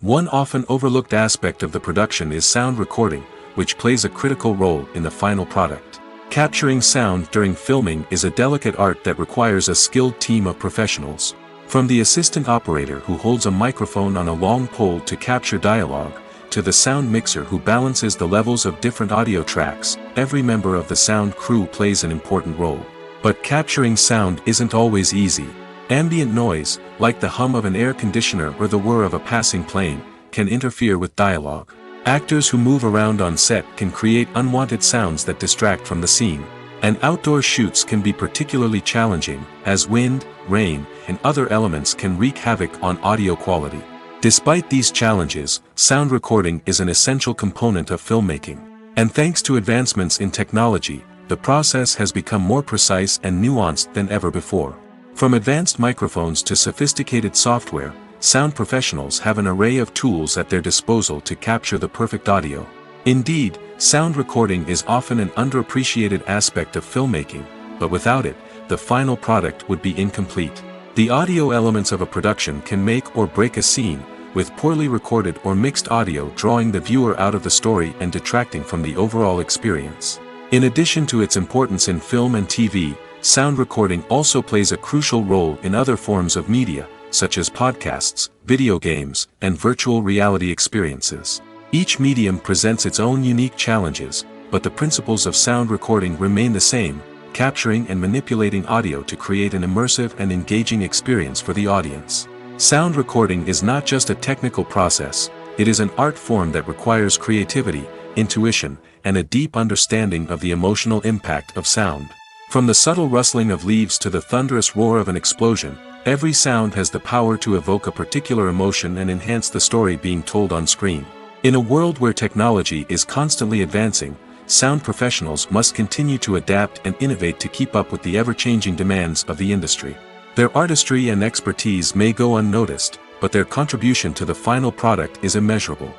One often overlooked aspect of the production is sound recording, which plays a critical role in the final product. Capturing sound during filming is a delicate art that requires a skilled team of professionals. From the assistant operator who holds a microphone on a long pole to capture dialogue, to the sound mixer who balances the levels of different audio tracks, every member of the sound crew plays an important role. But capturing sound isn't always easy. Ambient noise, like the hum of an air conditioner or the whir of a passing plane, can interfere with dialogue. Actors who move around on set can create unwanted sounds that distract from the scene. And outdoor shoots can be particularly challenging, as wind, rain, and other elements can wreak havoc on audio quality. Despite these challenges, sound recording is an essential component of filmmaking. And thanks to advancements in technology, the process has become more precise and nuanced than ever before. From advanced microphones to sophisticated software, sound professionals have an array of tools at their disposal to capture the perfect audio. Indeed, sound recording is often an underappreciated aspect of filmmaking, but without it, the final product would be incomplete. The audio elements of a production can make or break a scene, with poorly recorded or mixed audio drawing the viewer out of the story and detracting from the overall experience. In addition to its importance in film and TV, sound recording also plays a crucial role in other forms of media, such as podcasts, video games, and virtual reality experiences. Each medium presents its own unique challenges, but the principles of sound recording remain the same, capturing and manipulating audio to create an immersive and engaging experience for the audience. Sound recording is not just a technical process, it is an art form that requires creativity, intuition, and a deep understanding of the emotional impact of sound. From the subtle rustling of leaves to the thunderous roar of an explosion, every sound has the power to evoke a particular emotion and enhance the story being told on screen. In a world where technology is constantly advancing, sound professionals must continue to adapt and innovate to keep up with the ever-changing demands of the industry. Their artistry and expertise may go unnoticed, but their contribution to the final product is immeasurable.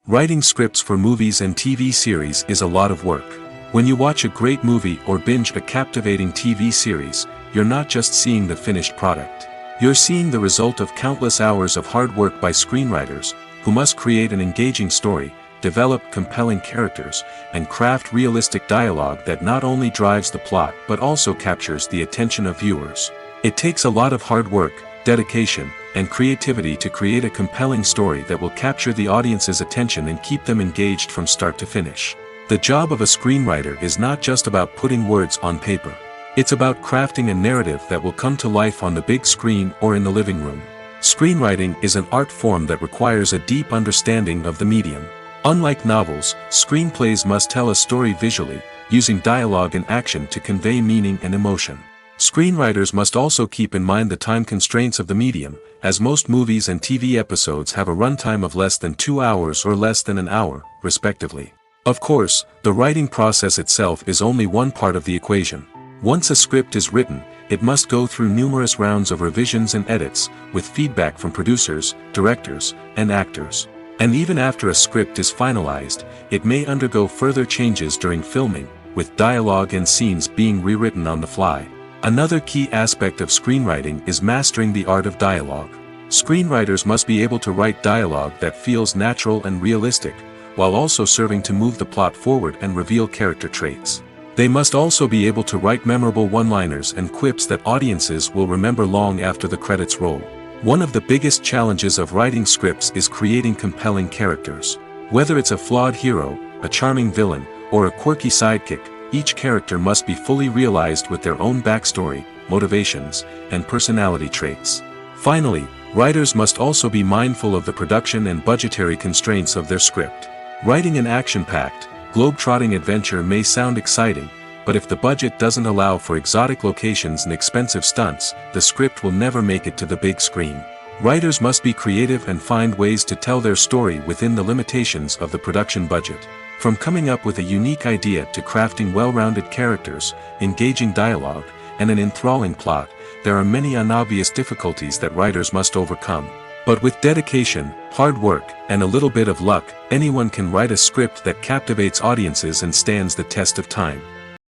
Writing scripts for movies and TV series is a lot of work. When you watch a great movie or binge a captivating TV series, you're not just seeing the finished product. You're seeing the result of countless hours of hard work by screenwriters, who must create an engaging story, develop compelling characters, and craft realistic dialogue that not only drives the plot but also captures the attention of viewers. It takes a lot of hard work, dedication, and creativity to create a compelling story that will capture the audience's attention and keep them engaged from start to finish. The job of a screenwriter is not just about putting words on paper. It's about crafting a narrative that will come to life on the big screen or in the living room. Screenwriting is an art form that requires a deep understanding of the medium. Unlike novels, screenplays must tell a story visually, using dialogue and action to convey meaning and emotion. Screenwriters must also keep in mind the time constraints of the medium, as most movies and TV episodes have a runtime of less than 2 hours or less than an hour, respectively. Of course, the writing process itself is only one part of the equation. Once a script is written, it must go through numerous rounds of revisions and edits, with feedback from producers, directors, and actors. And even after a script is finalized, it may undergo further changes during filming, with dialogue and scenes being rewritten on the fly. Another key aspect of screenwriting is mastering the art of dialogue. Screenwriters must be able to write dialogue that feels natural and realistic, while also serving to move the plot forward and reveal character traits. They must also be able to write memorable one-liners and quips that audiences will remember long after the credits roll. One of the biggest challenges of writing scripts is creating compelling characters. Whether it's a flawed hero, a charming villain, or a quirky sidekick, each character must be fully realized with their own backstory, motivations, and personality traits. Finally, writers must also be mindful of the production and budgetary constraints of their script. Writing an action-packed, globe-trotting adventure may sound exciting, but if the budget doesn't allow for exotic locations and expensive stunts, the script will never make it to the big screen. Writers must be creative and find ways to tell their story within the limitations of the production budget. From coming up with a unique idea to crafting well-rounded characters, engaging dialogue, and an enthralling plot, there are many unobvious difficulties that writers must overcome. But with dedication, hard work, and a little bit of luck, anyone can write a script that captivates audiences and stands the test of time.